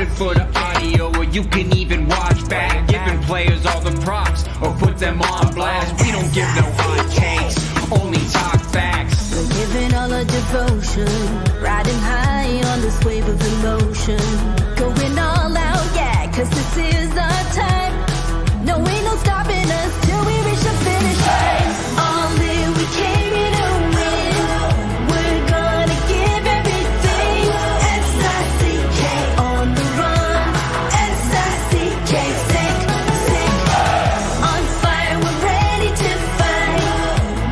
it for the audio, or you can even watch back. Giving players all the props, or put them on blast. We don't give no hot takes, only talk facts. We're giving all our devotion, riding high on this wave of emotion. Going all out, yeah, cause this is our time. No, ain't no stopping us till we reach the finish line. All in, we came here to win. We're gonna give everything. S-I-C-K on the run. S-I-C-K, sick, sick. On fire, we're ready to fight.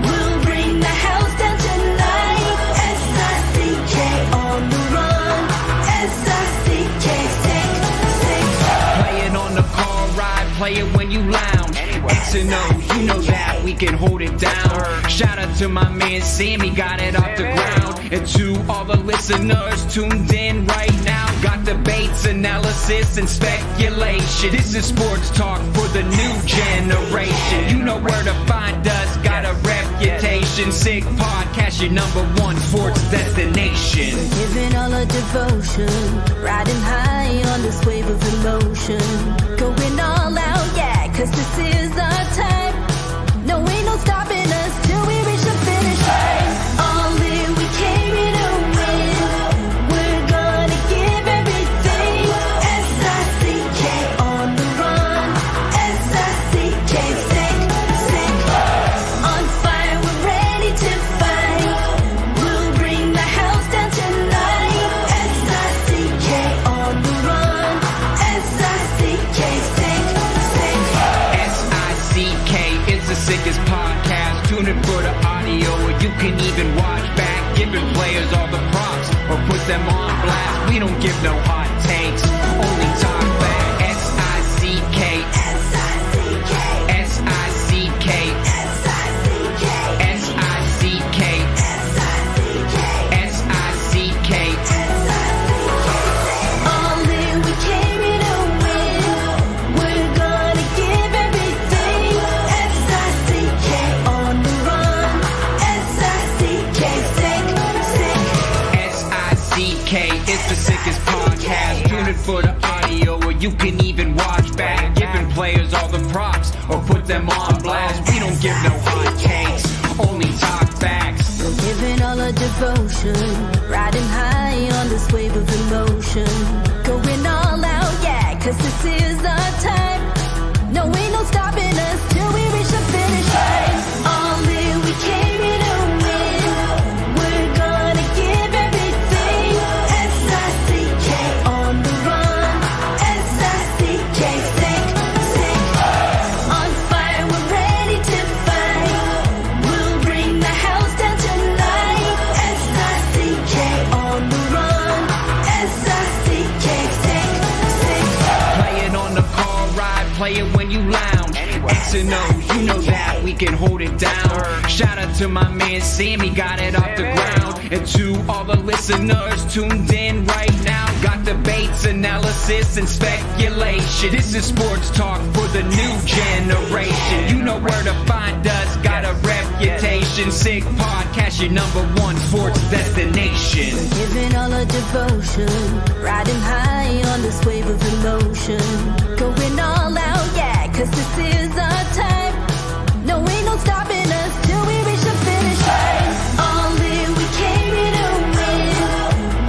We'll bring the house down tonight. S-I-C-K on the run. S-I-C-K, sick, sick. Play it on the car ride, play it when you lounge. X and O, you know that we can hold it down. Shout out to my man Sammy, got it off the ground. And to all the listeners tuned in right now, got debates, analysis, and speculation. This is sports talk for the new generation. You know where to find us, got a reputation. Sick podcast, your #1 sports destination. Giving all our devotion, riding high on this wave of emotion. Going all out, yeah, cause this is our time. No, ain't no stopping us till we reach the finish line. All in, we came here to win. We're gonna give everything. S-I-C-K on the run. S-I-C-K, sick, sick. On fire, we're ready to fight. We'll bring the house down tonight. S-I-C-K on the run. S-I-C-K, sick, sick. S-I-C-K is the sickest podcast. Tune in for the audio, or you can even watch back. Giving players all the props, or put them on blast. We don't give no hot takes, only talk back. S-I-C-K, S-I-C-K, S-I-C-K, S-I-C-K, S-I-C-K, S-I-C-K, S-I-C-K. all in, we came here to win. We're gonna give everything. S-I-C-K on the run. S-I-C-K, sick, sick. S-I-C-K is the sickest podcast. Tune in for the audio, or you can even watch back. Giving players all the props, or put them on blast. We don't give no hot takes, only talk facts. We're giving all our devotion, riding high on this wave of emotion. Going all out, yeah, cause this is our time. No, ain't no stopping us till we reach the finish line. All in, we came here to win. We're gonna give everything. S-I-C-K on the run. S-I-C-K, sick, sick. On fire, we're ready to fight. We'll bring the house down tonight. S-I-C-K on the run. S-I-C-K, sick, sick. Play it on the car ride, play it when you lounge. X and O, you know that we can hold it down. Shout out to my man Sammy, got it off the ground. And to all the listeners tuned in right now, got debates, analysis, and speculation. This is sports talk for the new generation. You know where to find us, got a reputation. Sick podcast, your #1 sports destination. Giving all our devotion, riding high on this wave of emotion. Going all out, yeah, cause this is our time. No, ain't no stopping us till we reach the finish line. All in, we came here to win.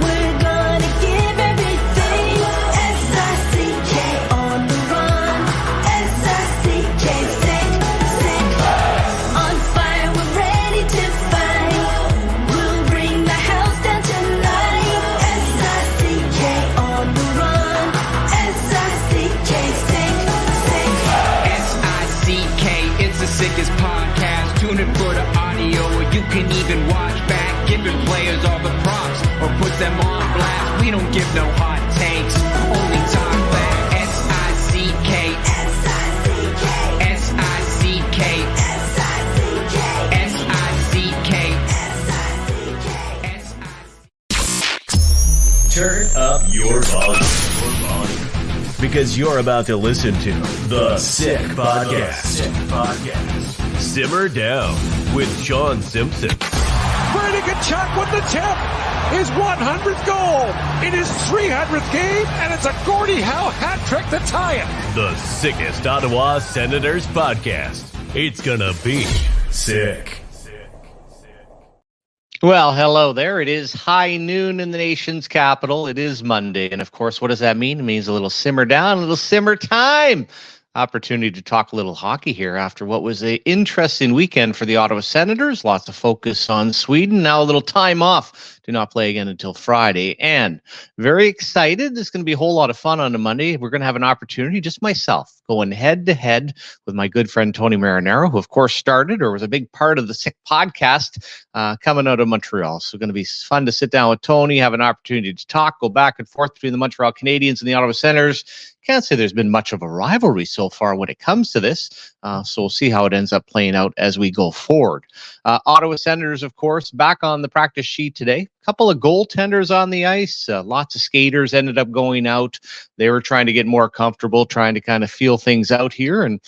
We're gonna give everything. S-I-C-K on the run. S-I-C-K, sick, sick. On fire, we're ready to fight. We'll bring the house down tonight. S-I-C-K on the run. S-I-C-K, sick, sick. S-I-C-K is the sickest podcast. Tune in for the audio, or you can even watch back. Giving players all the props, or put them on blast. We don't give no hot takes, only talk back. S-I-C-K, S-I-C-K, S-I-C-K, S-I-C-K, S-I-C-K, S-I-C-K. Turn up your volume. Because you're about to listen to The Sick Podcast. Simmer Down with Shawn Simpson. Ready Chuck with the tip. His 100th goal in his 300th game, and it's a Gordie Howe hat trick to tie it. The sickest Ottawa Senators podcast. It's gonna be sick. Well, hello there. It is high noon in the nation's capital. It is Monday. And of course, what does that mean? It means a little simmer down, a little simmer time. Opportunity to talk a little hockey here after what was an interesting weekend for the Ottawa Senators. Lots of focus on Sweden. Now a little time off. Do not play again until Friday. And very excited. It's going to be a whole lot of fun on a Monday. We're going to have an opportunity, just myself, going head-to-head with my good friend Tony Marinaro, who of course started or was a big part of the Sick podcast coming out of Montreal. So it's going to be fun to sit down with Tony, have an opportunity to talk, go back and forth between the Montreal Canadiens and the Ottawa Senators. Can't say there's been much of a rivalry so far when it comes to this. So we'll see how it ends up playing out as we go forward. Ottawa Senators, of course, back on the practice sheet today. Couple of goaltenders on the ice. Lots of skaters ended up going out. They were trying to get more comfortable, trying to kind of feel things out here, and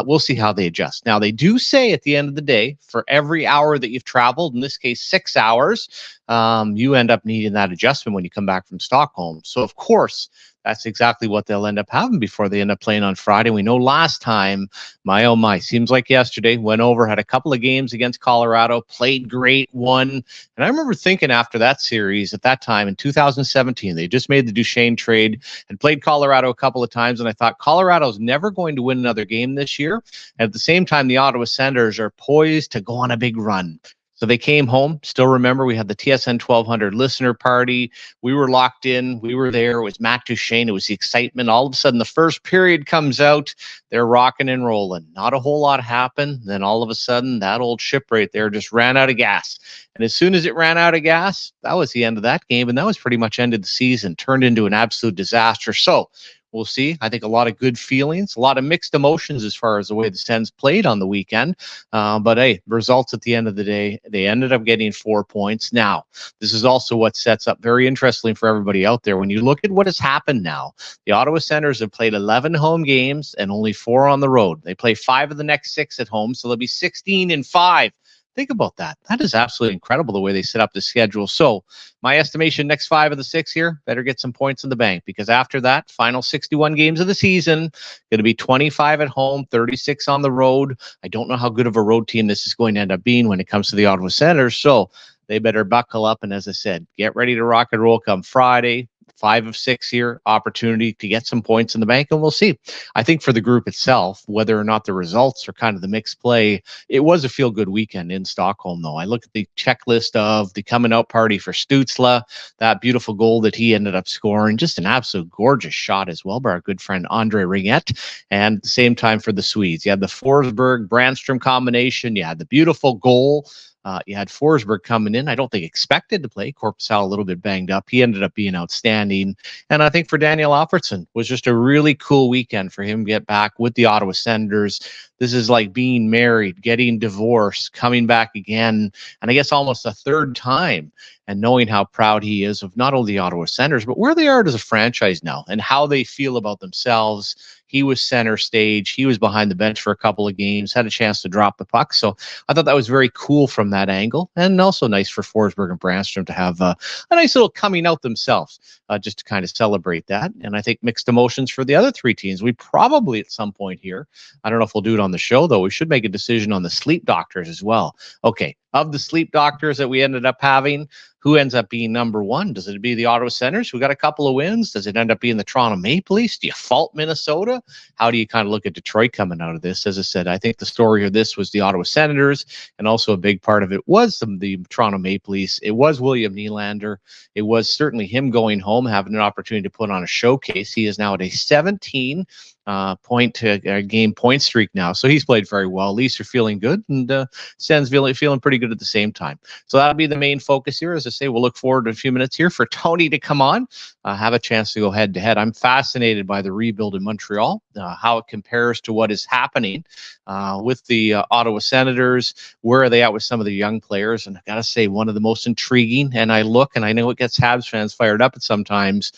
we'll see how they adjust. Now, they do say at the end of the day, for every hour that you've traveled, in this case 6 hours, you end up needing that adjustment when you come back from Stockholm. So, of course, that's exactly what they'll end up having before they end up playing on Friday. We know last time, my oh my, seems like yesterday, went over, had a couple of games against Colorado, played great, won. And I remember thinking after that series at that time in 2017, they just made the Duchesne trade and played Colorado a couple of times. And I thought Colorado's never going to win another game this year. And at the same time, the Ottawa Senators are poised to go on a big run. So they came home. Still remember, we had the TSN 1200 listener party. We were locked in. We were there. It was Matt Duchesne. It was the excitement. All of a sudden, the first period comes out. They're rocking and rolling. Not a whole lot happened. Then all of a sudden, that old ship right there just ran out of gas. And as soon as it ran out of gas, that was the end of that game. And that was pretty much ended the season. Turned into an absolute disaster. So we'll see. I think a lot of good feelings, a lot of mixed emotions as far as the way the Sens played on the weekend. But hey, results at the end of the day, they ended up getting 4 points. Now, this is also what sets up very interestingly for everybody out there. When you look at what has happened now, the Ottawa Senators have played 11 home games and only 4 on the road. They play 5 of the next 6 at home, so they'll be 16-5. Think about that. That is absolutely incredible the way they set up the schedule. So my estimation, next 5 of the 6 here, better get some points in the bank, because after that, final 61 games of the season, going to be 25 at home, 36 on the road. I don't know how good of a road team this is going to end up being when it comes to the Ottawa Senators. So they better buckle up. And as I said, get ready to rock and roll come Friday. 5 of 6 here, opportunity to get some points in the bank, and we'll see. I think for the group itself, whether or not the results are kind of the mixed play, it was a feel-good weekend in Stockholm, though. I look at the checklist of the coming out party for Stützle, that beautiful goal that he ended up scoring, just an absolute gorgeous shot as well by our good friend Andre Ringette, and at the same time for the Swedes. You had the Forsberg-Brandstrom combination, you had the beautiful goal. You had Forsberg coming in. I don't think expected to play. Korpisalo a little bit banged up. He ended up being outstanding. And I think for Daniel Alfredsson was just a really cool weekend for him to get back with the Ottawa Senators. This is like being married, getting divorced, coming back again, and I guess almost a third time, and knowing how proud he is of not only the Ottawa Senators, but where they are as a franchise now and how they feel about themselves. He was center stage. He was behind the bench for a couple of games, had a chance to drop the puck. So I thought that was very cool from that angle, and also nice for Forsberg and Brandstrom to have a nice little coming out themselves, just to kind of celebrate that. And I think mixed emotions for the other 3 teams. We probably at some point here, I don't know if we'll do it on the show, though, we should make a decision on the sleep doctors as well. Okay, of the sleep doctors that we ended up having, who ends up being number 1? Does it be the Ottawa Senators, who got a couple of wins? Does it end up being the Toronto Maple Leafs? Do you fault Minnesota? How do you kind of look at Detroit coming out of this? As I said, I think the story of this was the Ottawa Senators, and also a big part of it was the Toronto Maple Leafs. It was William Nylander. It was certainly him going home, having an opportunity to put on a showcase. He is now at a 17 game point streak now. So he's played very well. Leafs are feeling good, and Sens feeling pretty good at the same time. So that'll be the main focus here. As I say, we'll look forward to a few minutes here for Tony to come on, have a chance to go head to head. I'm fascinated by the rebuild in Montreal, how it compares to what is happening with the Ottawa Senators. Where are they at with some of the young players? And I got to say, one of the most intriguing, and I know it gets Habs fans fired up at sometimes,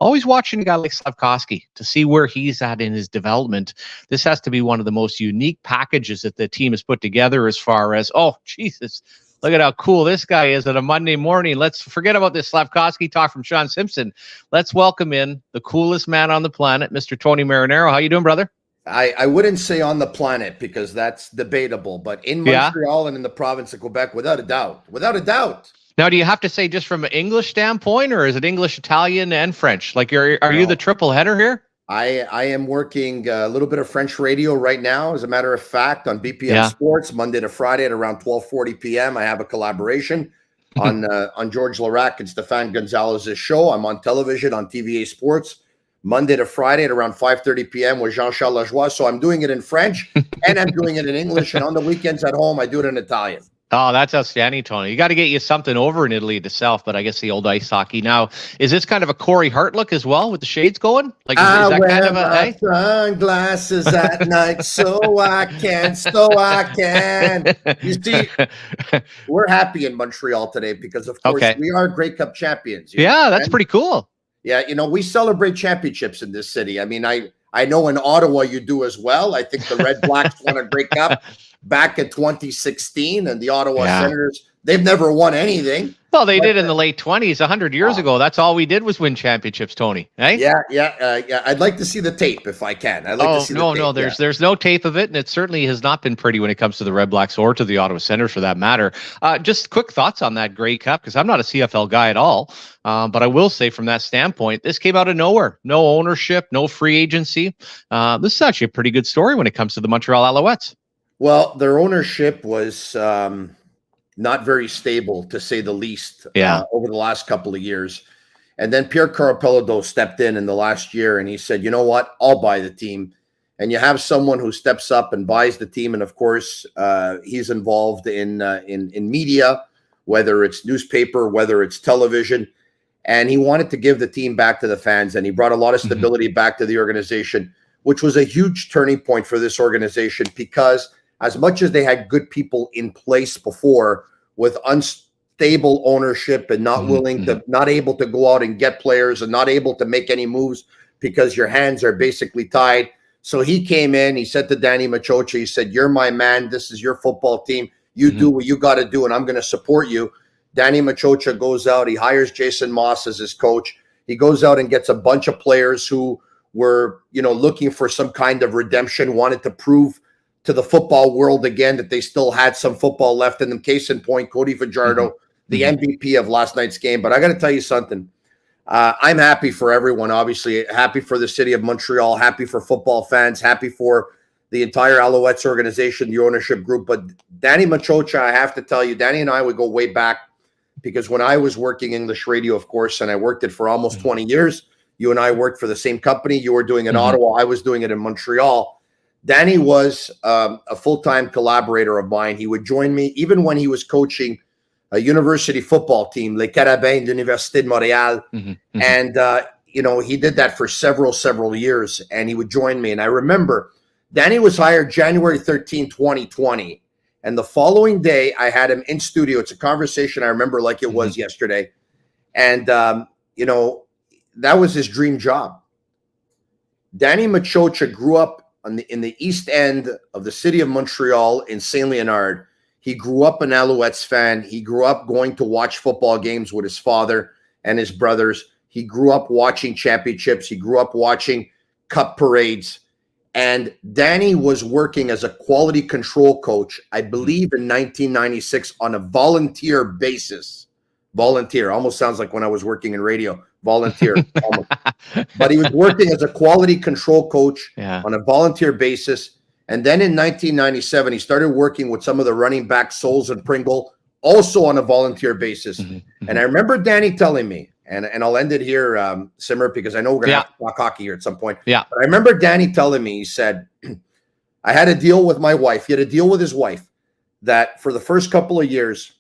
always watching a guy like Slafkovsky to see where he's at in his development. This has to be one of the most unique packages that the team has put together as far as, oh, Jesus, Look at how cool this guy is on a Monday morning. Let's forget about this Slafkovsky talk from Shawn Simpson. Let's welcome in the coolest man on the planet, Mr. Tony Marinaro. How you doing, brother? I wouldn't say on the planet because that's debatable, but in Montreal and in the province of Quebec, without a doubt. Without a doubt. Now, do you have to say just from an English standpoint, or is it English, Italian, and French? Like, are you the triple header here? I am working a little bit of French radio right now, as a matter of fact, on BPM Sports, Monday to Friday at around 12:40 p.m. I have a collaboration on George Larac and Stéphane Gonzalez's show. I'm on television on TVA Sports, Monday to Friday at around 5:30 p.m. with Jean-Charles Lajoie. So I'm doing it in French and I'm doing it in English. And on the weekends at home, I do it in Italian. Oh, that's outstanding, Tony. You got to get you something over in Italy itself, but I guess the old ice hockey. Now, is this kind of a Corey Hart look as well with the shades going? Like, is that kind of a sunglasses at night so I can. You see, we're happy in Montreal today because, of course, we are Grey Cup champions. Yeah, that's pretty cool. Yeah, we celebrate championships in this city. I mean, I know in Ottawa you do as well. I think the Red Blacks won a Grey Cup back in 2016, and the Ottawa Senators, they've never won anything. Well, they did in the late 20s, 100 years ago. That's all we did was win championships, Tony. Right? Yeah. I'd like to see the tape if I can. I'd like to see the tape. There's no tape of it, and it certainly has not been pretty when it comes to the Red Blacks or to the Ottawa Senators for that matter. Just quick thoughts on that Grey Cup, because I'm not a CFL guy at all, but I will say from that standpoint, this came out of nowhere. No ownership, no free agency. This is actually a pretty good story when it comes to the Montreal Alouettes. Well, their ownership was not very stable, to say the least, over the last couple of years. And then Pierre Carapelado stepped in the last year, and he said, you know what, I'll buy the team. And you have someone who steps up and buys the team. And, of course, he's involved in media, whether it's newspaper, whether it's television. And he wanted to give the team back to the fans, and he brought a lot of stability back to the organization, which was a huge turning point for this organization because – as much as they had good people in place before with unstable ownership and not willing to, not able to go out and get players and not able to make any moves because your hands are basically tied. So he came in, he said to Danny Machocha, he said, you're my man. This is your football team. You do what you got to do, and I'm going to support you. Danny Machocha goes out. He hires Jason Moss as his coach. He goes out and gets a bunch of players who were, looking for some kind of redemption, wanted to prove to the football world again that they still had some football left in them. Case in point, Cody Fajardo, the MVP of last night's game. But I got to tell you something. I'm happy for everyone, obviously. Happy for the city of Montreal. Happy for football fans. Happy for the entire Alouettes organization, the ownership group. But Danny Machocha, I have to tell you, Danny and I would go way back because when I was working English radio, of course, and I worked it for almost 20 years, you and I worked for the same company. You were doing it in Ottawa. I was doing it in Montreal. Danny was a full-time collaborator of mine. He would join me even when he was coaching a university football team, Les Carabins de l'Université de Montréal. And, he did that for several years, and he would join me. And I remember Danny was hired January 13, 2020. And the following day, I had him in studio. It's a conversation I remember like it was yesterday. And, that was his dream job. Danny Machocha grew up in the east end of the city of Montreal in Saint Leonard. He grew up an Alouettes fan. He grew up going to watch football games with his father and his brothers. He grew up watching championships. He grew up watching cup parades. And Danny was working as a quality control coach, I believe in 1996 on a volunteer basis. Volunteer almost sounds like when I was working in radio. Volunteer. But he was working as a quality control coach on a volunteer basis. And then in 1997, he started working with some of the running backs, Souls and Pringle, also on a volunteer basis. And I remember Danny telling me, and I'll end it here, Simmer, because I know we're going to have to talk hockey here at some point. But I remember Danny telling me, he said, I had a deal with my wife. He had a deal with his wife that for the first couple of years,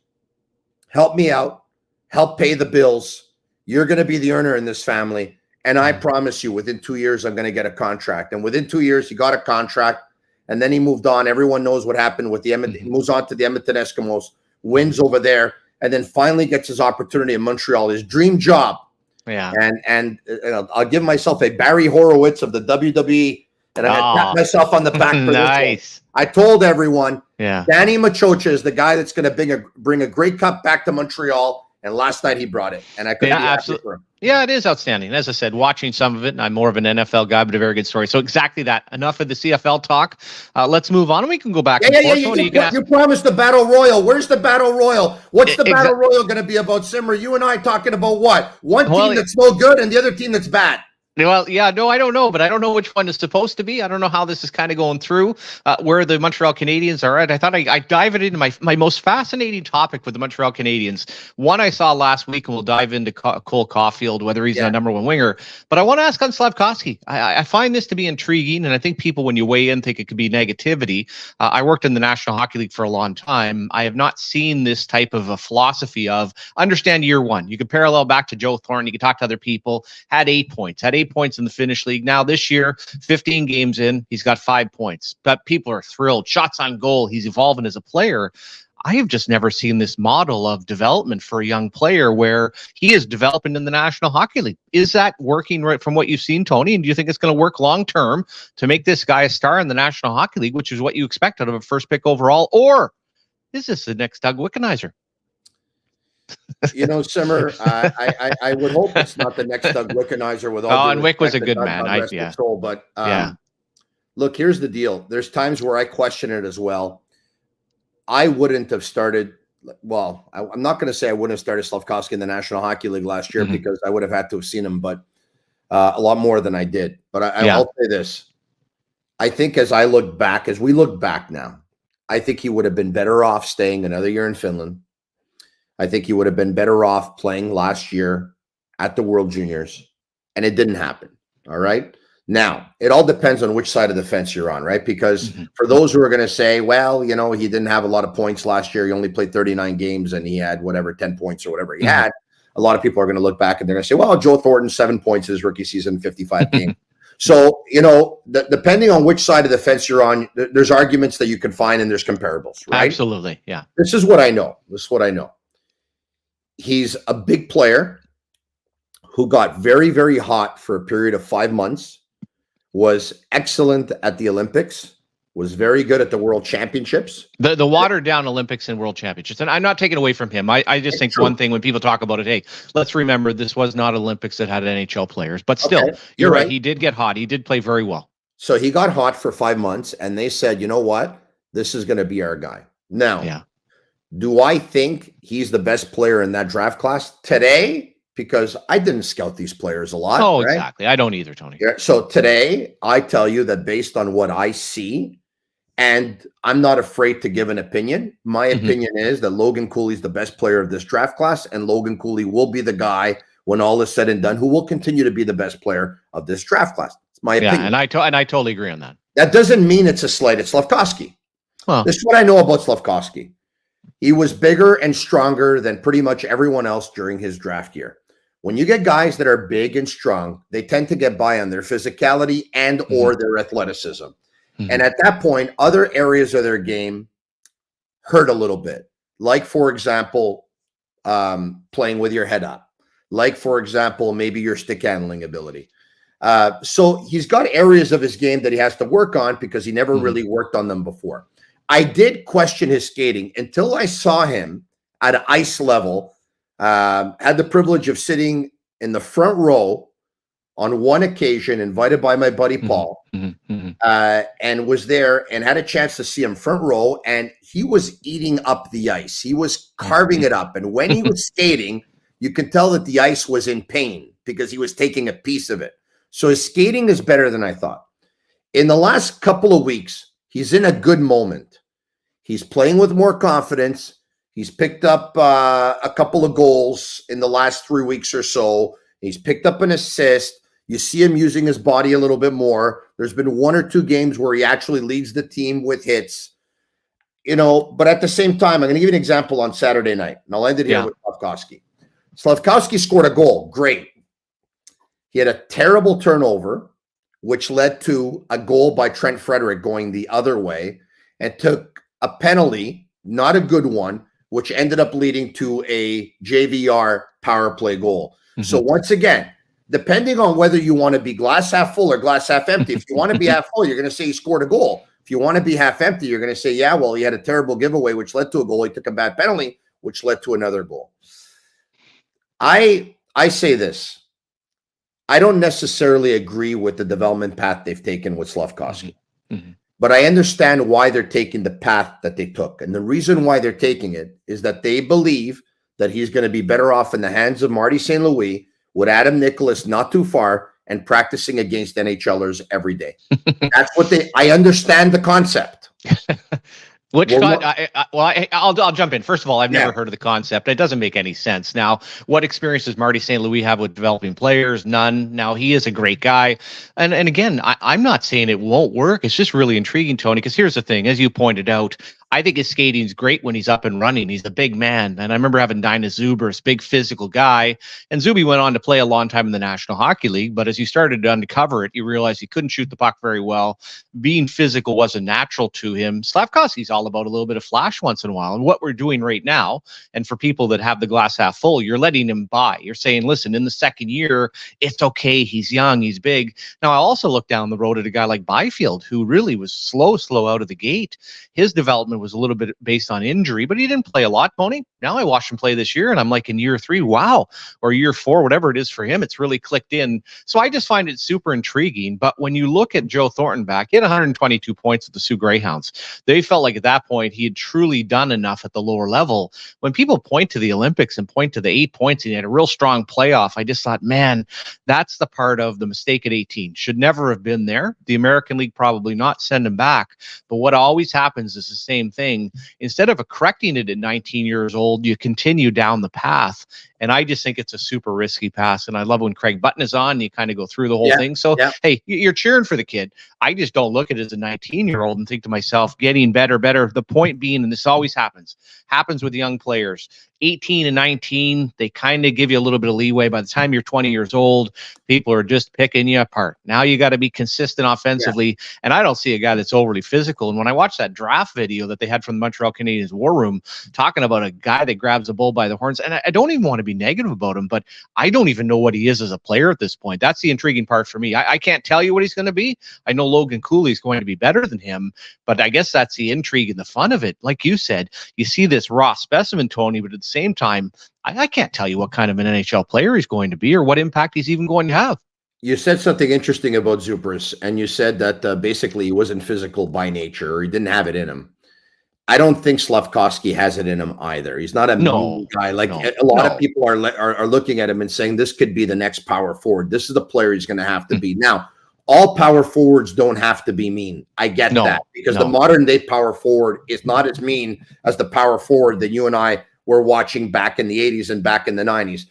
help me out, help pay the bills. You're going to be the earner in this family. And I promise you, within 2 years, I'm going to get a contract. And within 2 years, he got a contract. And then he moved on. Everyone knows what happened with the Edmonton. He moves on to the Edmonton Eskimos, wins over there, and then finally gets his opportunity in Montreal, his dream job. Yeah. And I'll give myself a Barry Horowitz of the WWE, and I'm going to pat myself on the back for nice. this one. I told everyone, Yeah. Danny Machocha is the guy that's going to bring a Grey Cup back to Montreal. And last night he brought it, and I couldn't be happier for him. Yeah, it is outstanding. As I said, watching some of it, and I'm more of an NFL guy, but a very good story. So exactly that. Enough of the CFL talk. Let's move on, and we can go back and forth. Tony, you promised the Battle Royal. Where's the Battle Royal? What's the Battle Royal going to be about, Simmer? You and I talking about what? One team that's no good and the other team that's bad. Well, yeah, no, I don't know, but I don't know which one is supposed to be. I don't know how this is kind of going through, where the Montreal Canadiens are at. I thought I dive it into my most fascinating topic with the Montreal Canadiens. One I saw last week, and we'll dive into Cole Caufield, whether he's a number one winger. But I want to ask on Slafkovsky. I find this to be intriguing, and I think people, when you weigh in, think it could be negativity. I worked in the National Hockey League for a long time. I have not seen this type of a philosophy of understand year one. You can parallel back to Joe Thornton. You can talk to other people. Had 8 points in the Finnish league. Now this year, 15 games in, he's got 5 points. But people are thrilled. Shots on goal. He's evolving as a player. I have just never seen this model of development for a young player where he is developing in the National Hockey League. Is that working right from what you've seen, Tony? And do you think it's going to work long term to make this guy a star in the National Hockey League, which is what you expect out of a first pick overall? Or is this the next Doug Wickenheiser? You know, Simmer, I would hope it's not the next Doug Wickenheiser with all. And Wick was a good man. But look, here's the deal. There's times where I question it as well. I wouldn't have started. Well, I'm not going to say I wouldn't have started Slafkovsky in the National Hockey League last year because I would have had to have seen him, but a lot more than I did. But I'll say this: I think as we look back now, I think he would have been better off staying another year in Finland. I think he would have been better off playing last year at the World Juniors, and it didn't happen. All right. Now, it all depends on which side of the fence you're on, right? Because for those who are going to say, well, you know, he didn't have a lot of points last year. He only played 39 games and he had 10 points or whatever he had. A lot of people are going to look back and they're going to say, well, Joe Thornton, 7 points his rookie season, 55 games. So, you know, depending on which side of the fence you're on, there's arguments that you can find and there's comparables, right? Absolutely. Yeah. This is what I know. He's a big player who got very, very hot for a period of 5 months, was excellent at the Olympics, was very good at the World Championships. The watered down Olympics and World Championships. And I'm not taking away from him. I just think one thing when people talk about it, hey, let's remember this was not Olympics that had NHL players. But still, you're right. He did get hot. He did play very well. So he got hot for 5 months, and they said, you know what? This is going to be our guy. Now, do I think he's the best player in that draft class today? Because I didn't scout these players a lot. Oh, right? Exactly. I don't either, Tony. Yeah, so today, I tell you that based on what I see, and I'm not afraid to give an opinion. My opinion is that Logan Cooley's the best player of this draft class, and Logan Cooley will be the guy when all is said and done who will continue to be the best player of this draft class. It's my opinion. And I totally agree on that. That doesn't mean it's a slight at Slafkovsky. Well, this is what I know about Slafkovsky. He was bigger and stronger than pretty much everyone else during his draft year. When you get guys that are big and strong, they tend to get by on their physicality and or their athleticism. And at that point, other areas of their game hurt a little bit. Like, for example, playing with your head up. Like, for example, maybe your stick handling ability. So he's got areas of his game that he has to work on because he never really worked on them before. I did question his skating until I saw him at an ice level. Had the privilege of sitting in the front row on one occasion, invited by my buddy Paul, and was there and had a chance to see him front row, and he was eating up the ice. He was carving it up. And when he was skating, you could tell that the ice was in pain because he was taking a piece of it. So his skating is better than I thought. In the last couple of weeks, he's in a good moment. He's playing with more confidence. He's picked up a couple of goals in the last 3 weeks or so. He's picked up an assist. You see him using his body a little bit more. There's been 1 or 2 games where he actually leads the team with hits. You know, but at the same time, I'm going to give you an example on Saturday night, and I'll end it here with Slafkovsky. Slafkovsky scored a goal. Great. He had a terrible turnover, which led to a goal by Trent Frederick going the other way, and took a penalty, not a good one, which ended up leading to a JVR power play goal. So once again, depending on whether you want to be glass half full or glass half empty, if you want to be half full, you're going to say he scored a goal. If you want to be half empty, you're going to say, yeah, well, he had a terrible giveaway, which led to a goal. He took a bad penalty, which led to another goal. I say this. I don't necessarily agree with the development path they've taken with Slafkovsky. But I understand why they're taking the path that they took. And the reason why they're taking it is that they believe that he's going to be better off in the hands of Marty St. Louis with Adam Nicholas not too far and practicing against NHLers every day. That's what I understand the concept. I'll jump in. First of all, I've never heard of the concept. It doesn't make any sense. Now, what experience does Marty St. Louis have with developing players? None. Now, he is a great guy. And again, I'm not saying it won't work. It's just really intriguing, Tony, because here's the thing. As you pointed out, I think his skating's great when he's up and running. He's a big man. And I remember having Dinah Zubers, big physical guy. And Zuby went on to play a long time in the National Hockey League. But as you started to uncover it, you realized he couldn't shoot the puck very well. Being physical wasn't natural to him. Slafkovsky's all about a little bit of flash once in a while. And what we're doing right now, and for people that have the glass half full, you're letting him by. You're saying, listen, in the second year, it's okay. He's young. He's big. Now, I also look down the road at a guy like Byfield, who really was slow out of the gate. His development was a little bit based on injury, but he didn't play a lot, Tony. Now I watched him play this year, and I'm like, in year 3, wow, or year 4, whatever it is for him, it's really clicked in. So I just find it super intriguing. But when you look at Joe Thornton back, he had 122 points at the Sioux Greyhounds. They felt like at that point he had truly done enough at the lower level. When people point to the Olympics and point to the 8 points, and he had a real strong playoff, I just thought, man, that's the part of the mistake at 18. Should never have been there. The American League probably not send him back. But what always happens is the same thing. Instead of correcting it at 19 years old, you continue down the path. And I just think it's a super risky pass. And I love when Craig Button is on, you kind of go through the whole thing. So, hey, you're cheering for the kid. I just don't look at it as a 19-year-old and think to myself, getting better. The point being, and this always happens with young players, 18 and 19, they kind of give you a little bit of leeway. By the time you're 20 years old, people are just picking you apart. Now you got to be consistent offensively. And I don't see a guy that's overly physical. And when I watched that draft video that they had from the Montreal Canadiens War Room, talking about a guy that grabs a bull by the horns, and I don't even want to be negative about him, but I don't even know what he is as a player at this point. That's the intriguing part for me. I can't tell you what he's going to be. I know Logan Cooley's going to be better than him, but I guess that's the intrigue and the fun of it. Like you said, you see this raw specimen, Tony, but at the same time, I can't tell you what kind of an NHL player he's going to be or what impact he's even going to have. You said something interesting about Zubers, and you said that basically he wasn't physical by nature, or he didn't have it in him. I don't think Slafkovsky has it in him either. He's not a mean guy. A lot of people are looking at him and saying this could be the next power forward. This is the player he's going to have to be. Now, all power forwards don't have to be mean. I get that, because the modern day power forward is not as mean as the power forward that you and I were watching back in the 80s and back in the 90s.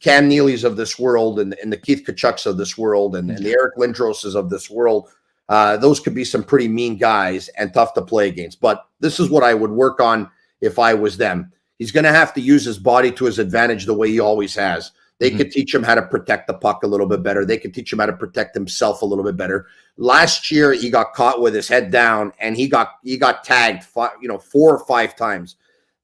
Cam Neely's of this world and the Keith Kachucks of this world and the Eric Lindroses of this world. Those could be some pretty mean guys and tough to play against. But this is what I would work on if I was them. He's going to have to use his body to his advantage the way he always has. They could teach him how to protect the puck a little bit better. They could teach him how to protect himself a little bit better. Last year, he got caught with his head down, and he got tagged 4 or 5 times.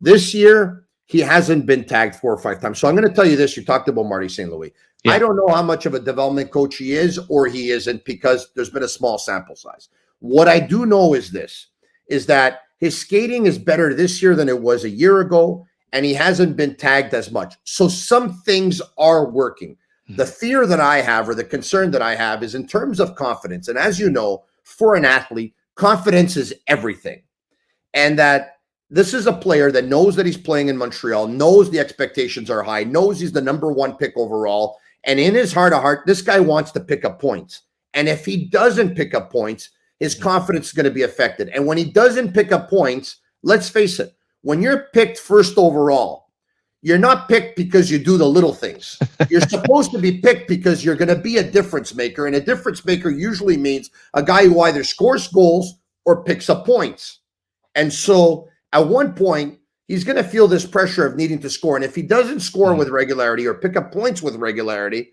This year, he hasn't been tagged 4 or 5 times. So I'm going to tell you this. You talked about Marty St. Louis. Yeah. I don't know how much of a development coach he is or he isn't, because there's been a small sample size. What I do know is that his skating is better this year than it was a year ago, and he hasn't been tagged as much. So some things are working. The fear that I have, or the concern that I have, is in terms of confidence. And as you know, for an athlete, confidence is everything. And that this is a player that knows that he's playing in Montreal, knows the expectations are high, knows he's the number 1 pick overall. And in his heart of heart, this guy wants to pick up points. And if he doesn't pick up points, his confidence is going to be affected. And when he doesn't pick up points, let's face it, when you're picked first overall, you're not picked because you do the little things. You're supposed to be picked because you're going to be a difference maker. And a difference maker usually means a guy who either scores goals or picks up points. And so at one point, he's going to feel this pressure of needing to score. And if he doesn't score with regularity or pick up points with regularity,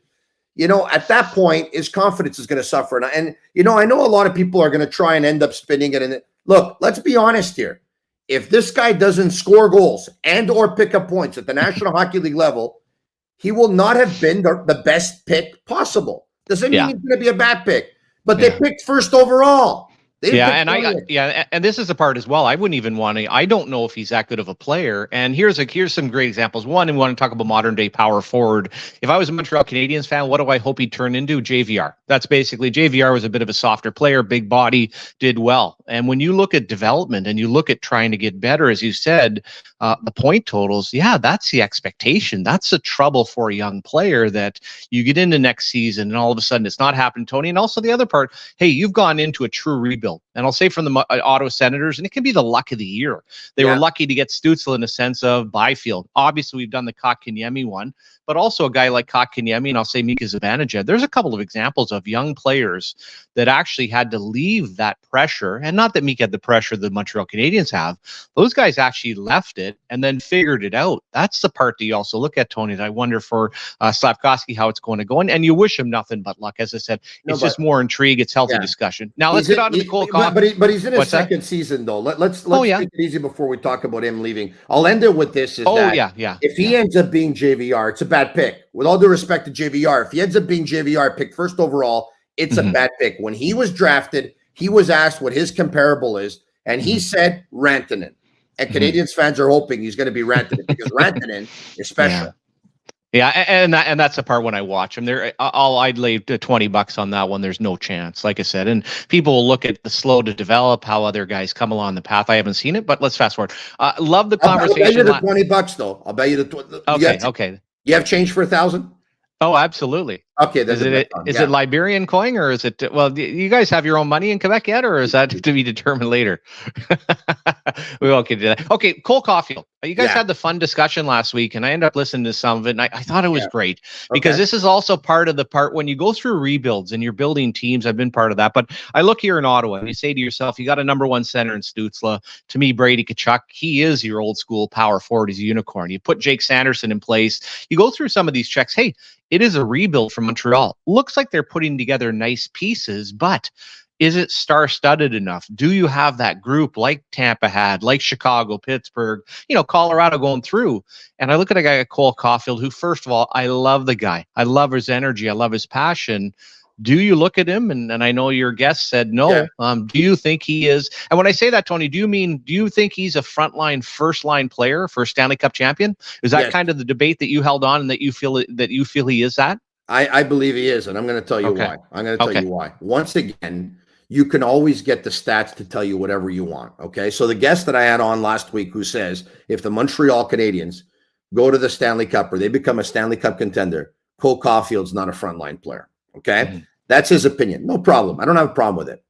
at that point, his confidence is going to suffer. And I know a lot of people are going to try and end up spinning it. And look, let's be honest here. If this guy doesn't score goals and or pick up points at the National Hockey League level, he will not have been the best pick possible. Doesn't mean he's going to be a bad pick. but they picked first overall. And this is the part as well. I wouldn't even want to. I don't know if he's that good of a player. And here's some great examples. One, and we want to talk about modern day power forward. If I was a Montreal Canadiens fan, what do I hope he'd turn into? JVR. That's basically JVR was a bit of a softer player, big body, did well. And when you look at development and you look at trying to get better, as you said, the point totals, that's the expectation. That's the trouble for a young player, that you get into next season and all of a sudden it's not happening, Tony. And also the other part, hey, you've gone into a true rebuild. And I'll say from the Ottawa Senators, and it can be the luck of the year. They were lucky to get Stützle in a sense of Byfield. Obviously, we've done the Kotkaniemi one, but also a guy like Kotkaniemi, and I'll say Mika Zibanejad. There's a couple of examples of young players that actually had to leave that pressure, and not that Mika had the pressure the Montreal Canadiens have. Those guys actually left it and then figured it out. That's the part that you also look at, Tony, that I wonder for Slafkovsky how it's going to go. And you wish him nothing but luck. As I said, it's just more intrigue. It's healthy discussion. Now let's get on to the Cole Caufield. But he's in his second season, though. Let's take it easy before we talk about him leaving. I'll end it with this: if he ends up being JVR, it's a bad pick. With all due respect to JVR, if he ends up being JVR, picked first overall, it's a bad pick. When he was drafted, he was asked what his comparable is, and he said Rantanen. And Canadiens fans are hoping he's going to be Rantanen, because Rantanen is special. Yeah, and that's the part when I watch him. I'd lay $20 on that one. There's no chance, like I said. And people will look at the slow to develop, how other guys come along the path. I haven't seen it, but let's fast forward. Love the conversation. I'll bet you the $20 though. I'll bet you the Okay. You have change for 1,000? Oh, absolutly. Okay, is it Liberian coin, or is it? Well, you guys have your own money in Quebec yet, or is that to be determined later? We won't get to that. Okay, Cole Caufield. You guys had the fun discussion last week, and I ended up listening to some of it, and I thought it was great, because this is also part of the part when you go through rebuilds and you're building teams. I've been part of that, but I look here in Ottawa, and you say to yourself, you got a number one center in Stützle. To me, Brady Tkachuk, he is your old school power forward. He's a unicorn. You put Jake Sanderson in place. You go through some of these checks. Hey, it is a rebuild for Montreal. Looks like they're putting together nice pieces, but is it star-studded enough? Do you have that group like Tampa had, like Chicago, Pittsburgh, Colorado going through? And I look at a guy like Cole Caufield, who, first of all, I love the guy. I love his energy. I love his passion. Do you look at him? And I know your guest said no. Yeah. Do you think he is? And when I say that, Tony, do you think he's a frontline, first-line player for a Stanley Cup champion? Is that kind of the debate that you held on, and that you feel he is that? I believe he is, and I'm going to tell you why. I'm going to tell you why. Once again, you can always get the stats to tell you whatever you want. Okay, so the guest that I had on last week, who says if the Montreal Canadiens go to the Stanley Cup, or they become a Stanley Cup contender, Cole Caufield's not a frontline player. Okay, that's his opinion. No problem. I don't have a problem with it.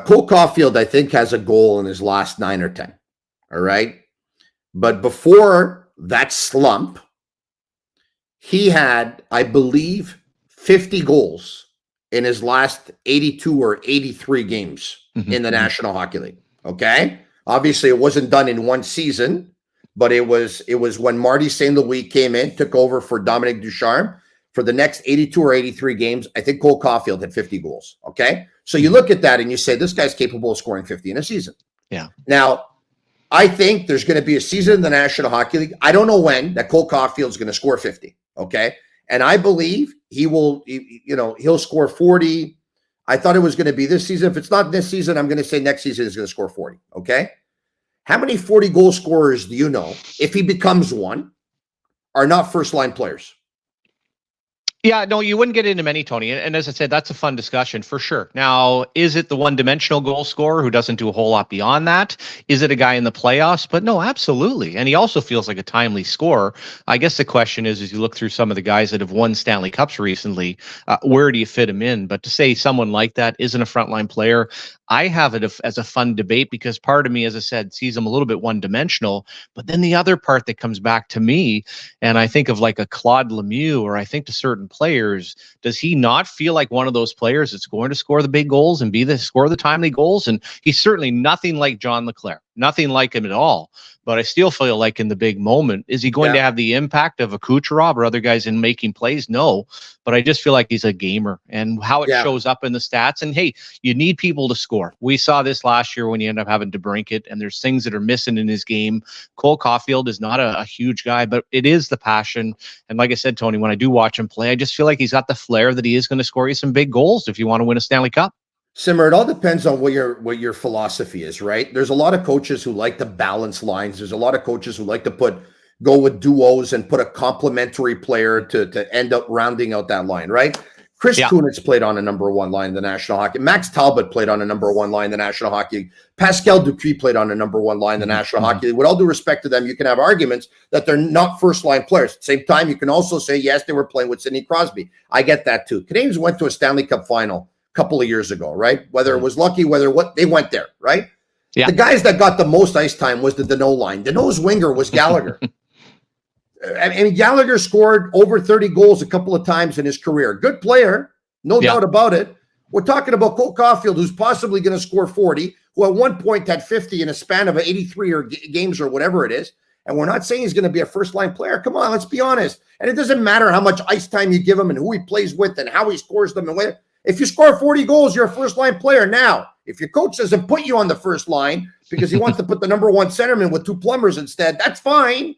Cole Caufield, I think, has a goal in his last 9 or 10. All right, but before that slump, he had, I believe, 50 goals in his last 82 or 83 games in the National Hockey League. Okay, obviously it wasn't done in one season, but it was when Marty St. Louis came in, took over for Dominic Ducharme. For the next 82 or 83 games, I think Cole Caufield had 50 goals. Okay, so you look at that and you say this guy's capable of scoring 50 in a season. Yeah. Now, I think there's going to be a season in the National Hockey League. I don't know when that Cole Caufield's going to score 50. Okay, and I believe he will. He'll score 40. I thought it was going to be this season. If it's not this season, I'm going to say next season is going to score 40. Okay, how many 40 goal scorers do you know, if he becomes one, are not first line players? Yeah, no, you wouldn't get into many, Tony. And as I said, that's a fun discussion for sure. Now, is it the one-dimensional goal scorer who doesn't do a whole lot beyond that? Is it a guy in the playoffs? But no, absolutely. And he also feels like a timely scorer. I guess the question is, as you look through some of the guys that have won Stanley Cups recently, where do you fit him in? But to say someone like that isn't a frontline player, I have it as a fun debate, because part of me, as I said, sees him a little bit one-dimensional. But then the other part that comes back to me, and I think of like a Claude Lemieux, or I think to certain players, does he not feel like one of those players that's going to score the big goals and score the timely goals? And he's certainly nothing like John Leclerc. Nothing like him at all. But I still feel like in the big moment, is he going to have the impact of a Kucherov or other guys in making plays? No. But I just feel like he's a gamer, and how it shows up in the stats. And hey, you need people to score. We saw this last year when you end up having DeBrincat, and there's things that are missing in his game. Cole Caufield is not a huge guy, but it is the passion. And like I said, Tony, when I do watch him play, I just feel like he's got the flair that he is going to score you some big goals if you want to win a Stanley Cup. Simmer, it all depends on what your philosophy is, right? There's a lot of coaches who like to balance lines. There's a lot of coaches who like to go with duos and put a complementary player to end up rounding out that line, right? Chris Kunitz played on a number one line in the National Hockey. Max Talbot played on a number one line in the National Hockey League. Pascal Dupuis played on a number one line in the National Hockey League. With all due respect to them, you can have arguments that they're not first-line players. At the same time, you can also say, yes, they were playing with Sidney Crosby. I get that too. Canadians went to a Stanley Cup final couple of years ago, right? Whether it was lucky, they went there, right? Yeah. The guys that got the most ice time was the Deneau line. Deneau's winger was Gallagher. I mean, Gallagher scored over 30 goals a couple of times in his career. Good player, no doubt about it. We're talking about Cole Caufield, who's possibly going to score 40, who at one point had 50 in a span of 83 games or whatever it is. And we're not saying he's going to be a first-line player. Come on, let's be honest. And it doesn't matter how much ice time you give him and who he plays with and how he scores them and where. If you score 40 goals, you're a first-line player. Now, if your coach doesn't put you on the first line because he wants to put the number one centerman with two plumbers instead, that's fine.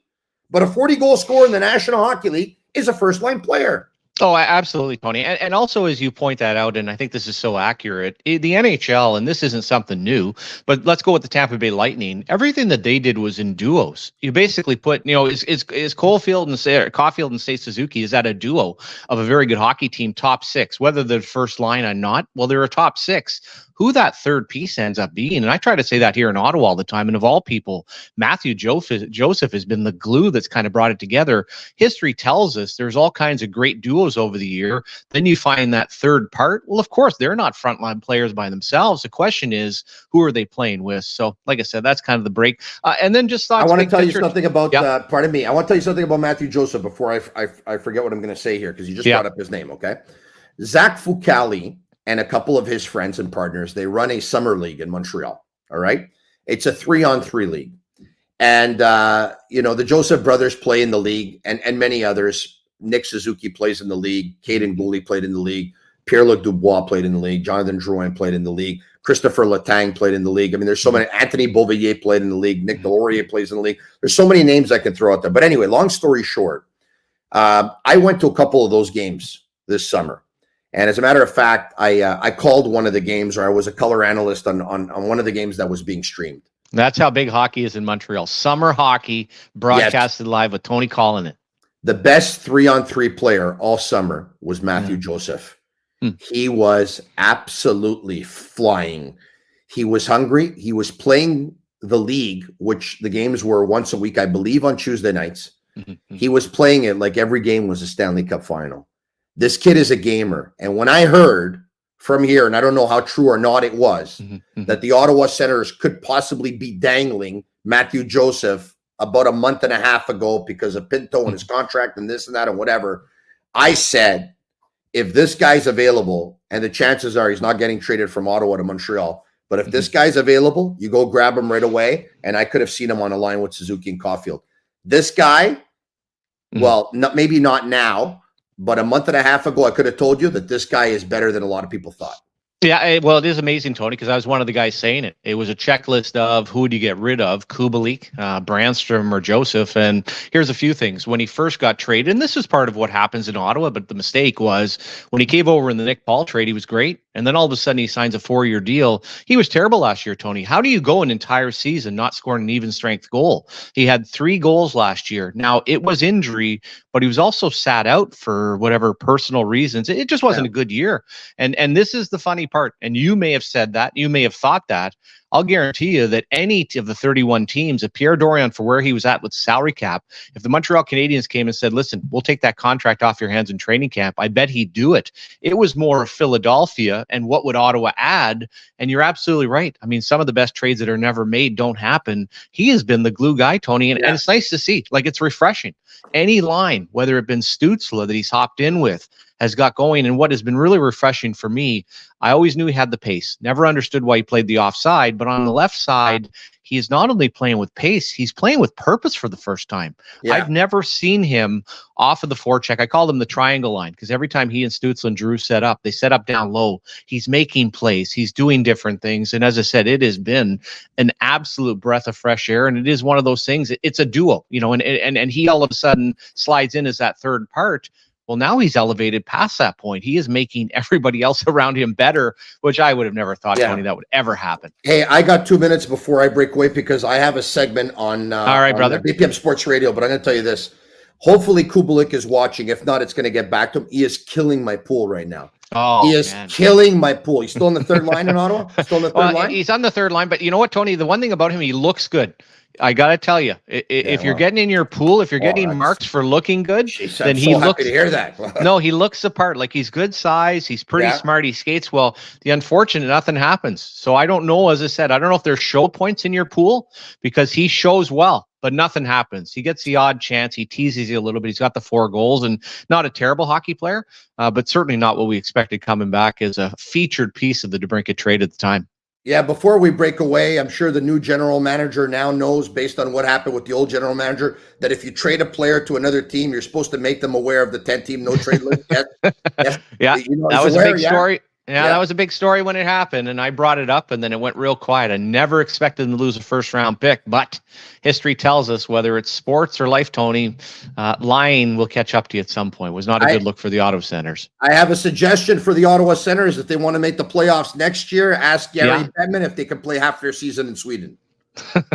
But a 40-goal scorer in the National Hockey League is a first-line player. Oh, absolutely, Tony. And also, as you point that out, and I think this is so accurate, the NHL, and this isn't something new, but let's go with the Tampa Bay Lightning. Everything that they did was in duos. You basically put, is Caufield and say Suzuki, is that a duo of a very good hockey team, top six, whether they're first line or not? Well, they're a top six. Who that third piece ends up being, and I try to say that here in Ottawa all the time, and of all people, Matthew Joseph has been the glue that's kind of brought it together. History tells us there's all kinds of great duos over the year. Then you find that third part. Well, of course, they're not frontline players by themselves. The question is, who are they playing with? So, like I said, that's kind of the break. And then just thoughts. I want to tell you something about, pardon me, I want to tell you something about Matthew Joseph before I forget what I'm going to say here, because you just brought up his name, okay? Zach Fucali and a couple of his friends and partners, they run a summer league in Montreal, all right? It's a 3-on-3 league. And, the Joseph brothers play in the league and many others. Nick Suzuki plays in the league. Caden Gooley played in the league. Pierre-Luc Dubois played in the league. Jonathan Drouin played in the league. Christopher Letang played in the league. I mean, there's so many. Anthony Beauvillier played in the league. Nick Delorier plays in the league. There's so many names I can throw out there. But anyway, long story short, I went to a couple of those games this summer. And as a matter of fact, I called one of the games, or I was a color analyst on one of the games that was being streamed. That's how big hockey is in Montreal. Summer hockey broadcasted live with Tony calling it. The best 3-on-3 player all summer was Matthew Joseph. He was absolutely flying. He was hungry. He was playing the league, which the games were once a week, I believe, on Tuesday nights. He was playing it like every game was a Stanley Cup final. This kid is a gamer. And when I heard from here, and I don't know how true or not it was, that the Ottawa Senators could possibly be dangling Matthew Joseph about a month and a half ago because of Pinto and his contract and this and that and whatever, I said, if this guy's available, and the chances are he's not getting traded from Ottawa to Montreal, but if this guy's available, you go grab him right away. And I could have seen him on a line with Suzuki and Caufield. This guy, well, maybe not now, but a month and a half ago, I could have told you that this guy is better than a lot of people thought. Yeah, well, it is amazing, Tony, because I was one of the guys saying it. It was a checklist of who would you get rid of, Kubalik, Brandstrom, or Joseph. And here's a few things. When he first got traded, and this is part of what happens in Ottawa, but the mistake was when he came over in the Nick Paul trade, he was great. And then all of a sudden he signs a 4-year deal. He was terrible last year, Tony. How do you go an entire season not scoring an even strength goal? He had 3 goals last year. Now, it was injury, but he was also sat out for whatever personal reasons. It just wasn't a good year. And this is the funny part. And you may have said that. You may have thought that. I'll guarantee you that any of the 31 teams, if Pierre Dorion, for where he was at with salary cap, if the Montreal Canadiens came and said, listen, we'll take that contract off your hands in training camp, I bet he'd do it. It was more of Philadelphia and what would Ottawa add? And you're absolutely right. I mean, some of the best trades that are never made don't happen. He has been the glue guy, Tony, and it's nice to see. Like, it's refreshing. Any line, whether it been Stützle that he's hopped in with, has got going. And what has been really refreshing for me, I always knew he had the pace. Never understood why he played the offside, but on the left side, he is not only playing with pace, he's playing with purpose for the first time. Yeah. I've never seen him off of the forecheck. I call them the triangle line because every time he and Stützle and Drew set up, they set up down low. He's making plays. He's doing different things. And as I said, it has been an absolute breath of fresh air. And it is one of those things. It's a duo, and he all of a sudden slides in as that third part. Well, now he's elevated past that point. He is making everybody else around him better, which I would have never thought, Tony, that would ever happen. Hey, I got 2 minutes before I break away because I have a segment on all right, brother. BPM Sports Radio, but I'm going to tell you this. Hopefully Kubelik is watching. If not, it's going to get back to him. He is killing my pool right now. Oh, he is killing my pool. He's still on the third line in Ottawa? Still on the third line? He's on the third line, but you know what, Tony? The one thing about him, he looks good. I got to tell you, if you're getting in your pool, if you're getting marks for looking good, then he looks. Happy to hear that. No, he looks the part. Like, he's good size. He's pretty smart. He skates well. The unfortunate, nothing happens. So I don't know, as I said, I don't know if there's show points in your pool because he shows well, but nothing happens. He gets the odd chance. He teases you a little bit. He's got the 4 goals and not a terrible hockey player, but certainly not what we expected coming back as a featured piece of the DeBrincat trade at the time. Yeah, before we break away, I'm sure the new general manager now knows, based on what happened with the old general manager, that if you trade a player to another team, you're supposed to make them aware of the 10-team no-trade list. Yes. Yeah, that was a big story. Yeah, that was a big story when it happened, and I brought it up, and then it went real quiet. I never expected them to lose a first-round pick, but history tells us, whether it's sports or life, Tony, lying will catch up to you at some point. It was not a good look for the Ottawa Senators. I have a suggestion for the Ottawa Senators. If they want to make the playoffs next year, ask Gary Bettman if they can play half their season in Sweden.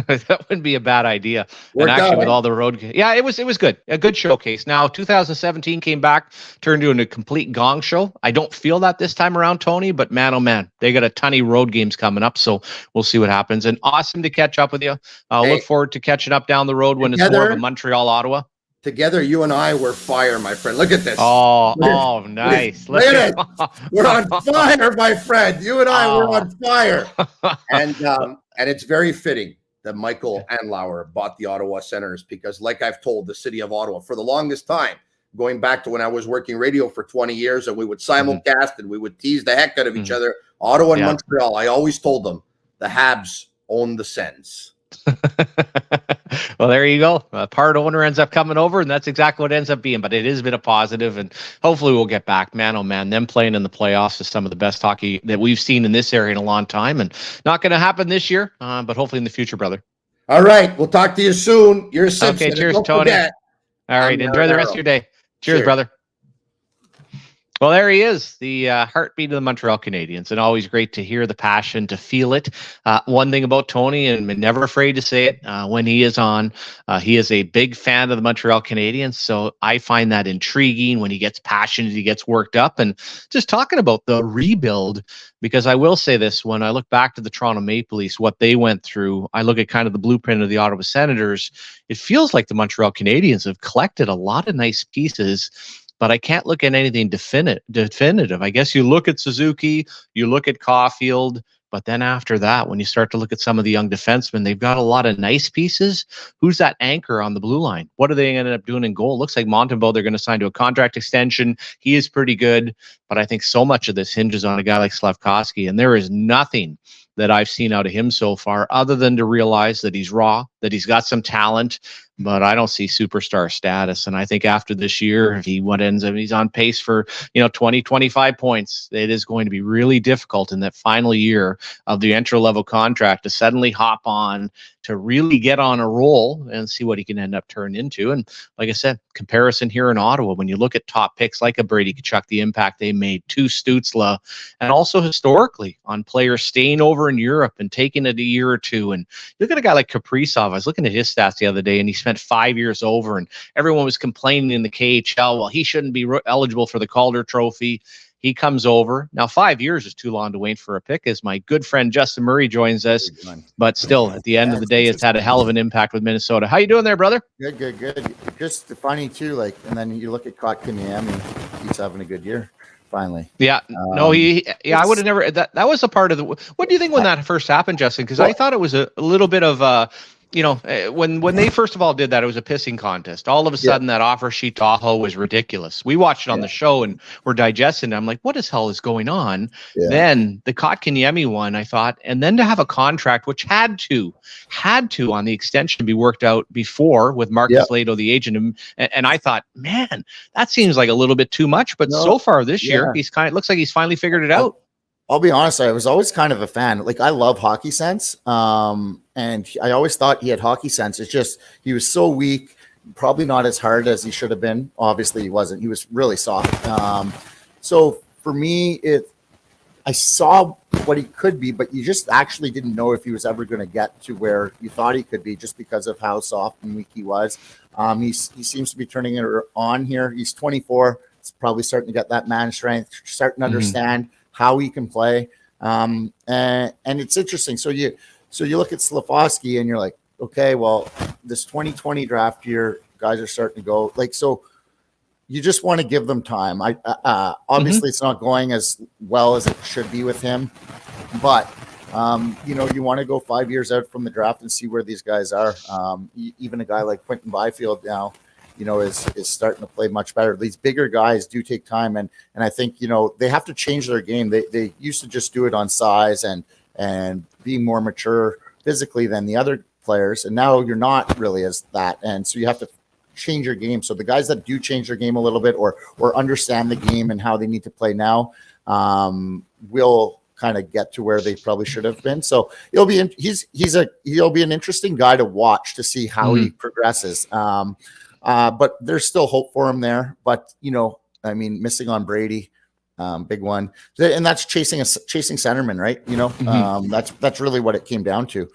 That wouldn't be a bad idea. And actually, with all the road, it was good. A good showcase. Now, 2017 came back, turned into a complete gong show. I don't feel that this time around, Tony, but man, oh man, they got a ton of road games coming up, so we'll see what happens. And awesome to catch up with you. Look forward to catching up down the road when it's more of a Montreal-Ottawa. Together, you and I were fire, my friend. Look at this. Oh, nice. Look at it. We're on fire, my friend. You and I were on fire. And it's very fitting that Michael Andlauer bought the Ottawa Senators because, like I've told the city of Ottawa for the longest time, going back to when I was working radio for 20 years, and we would simulcast and we would tease the heck out of each other, Ottawa and Montreal. I always told them the Habs own the Sens. Well, there you go. A part owner ends up coming over, and that's exactly what it ends up being. But it has been a positive, and hopefully we'll get back. Man, oh man, them playing in the playoffs is some of the best hockey that we've seen in this area in a long time, and not going to happen this year, but hopefully in the future, brother. All right, we'll talk to you soon. You're Simpson. Okay, cheers, Tony. All right, enjoy the rest of your day. Cheers, brother. Well, there he is, the heartbeat of the Montreal Canadiens, and always great to hear the passion, to feel it. One thing about Tony, and I'm never afraid to say it, when he is on, he is a big fan of the Montreal Canadiens, so I find that intriguing when he gets passionate, he gets worked up, and just talking about the rebuild, because I will say this, when I look back to the Toronto Maple Leafs, what they went through, I look at kind of the blueprint of the Ottawa Senators, it feels like the Montreal Canadiens have collected a lot of nice pieces, but I can't look at anything definitive. I guess you look at Suzuki, you look at Caufield, but then after that, when you start to look at some of the young defensemen, they've got a lot of nice pieces. Who's that anchor on the blue line? What are they ended up doing in goal? Looks like Montembeault, they're going to sign to a contract extension. He is pretty good, but I think so much of this hinges on a guy like Slafkovsky, and there is nothing that I've seen out of him so far other than to realize that he's raw, that he's got some talent, but I don't see superstar status. And I think after this year, if he he's on pace for 20, 25 points, it is going to be really difficult in that final year of the entry-level contract to suddenly hop on, to really get on a roll and see what he can end up turning into. And like I said, comparison here in Ottawa, when you look at top picks like a Brady Tkachuk, the impact they made to Stützle, and also historically on players staying over in Europe and taking it a year or two. And look at a guy like Kaprizov. I was looking at his stats the other day, and he spent 5 years over, and everyone was complaining in the KHL, well, he shouldn't be eligible for the Calder Trophy. He comes over. Now, 5 years is too long to wait for a pick, as my good friend Justin Murray joins us. But still, at the end of the day, it's had a hell of an impact with Minnesota. How you doing there, brother? Good. Just funny, too, and then you look at Kotkaniemi, he's having a good year, finally. Yeah. I would have never, that was a part of the, what do you think when that first happened, Justin? Because I thought it was a little bit of when they first of all did that, it was a pissing contest. All of a sudden, that offer sheet to Aho was ridiculous. We watched it on the show and we're digesting it. I'm like, what the hell is going on? Yeah. Then the Kotkaniemi one, I thought, and then to have a contract which had to on the extension be worked out before with Marcus Lato, the agent, and I thought, man, that seems like a little bit too much. But so far this year, he's looks like he's finally figured it out. I'll be honest, I was always kind of a fan. Like, I love hockey sense. And I always thought he had hockey sense. It's just, he was so weak, probably not as hard as he should have been. Obviously he wasn't. He was really soft. So for me, I saw what he could be, but you just actually didn't know if he was ever going to get to where you thought he could be just because of how soft and weak he was. He seems to be turning it on here. He's 24. He's probably starting to get that man strength, starting to understand how he can play. And it's interesting. So you look at Slafkovsky and you're like, okay, well, this 2020 draft year, guys are starting to go like, so you just want to give them time. Obviously it's not going as well as it should be with him, but you want to go 5 years out from the draft and see where these guys are. Even a guy like Quentin Byfield now, is starting to play much better. These bigger guys do take time. And I think, they have to change their game. They used to just do it on size and being more mature physically than the other players. And now you're not really as that. And so you have to change your game. So the guys that do change their game a little bit or understand the game and how they need to play now, will kind of get to where they probably should have been. So he'll be an interesting guy to watch to see how he progresses. But there's still hope for him there. But, missing on Brady, big one. And that's chasing centerman, right? That's really what it came down to.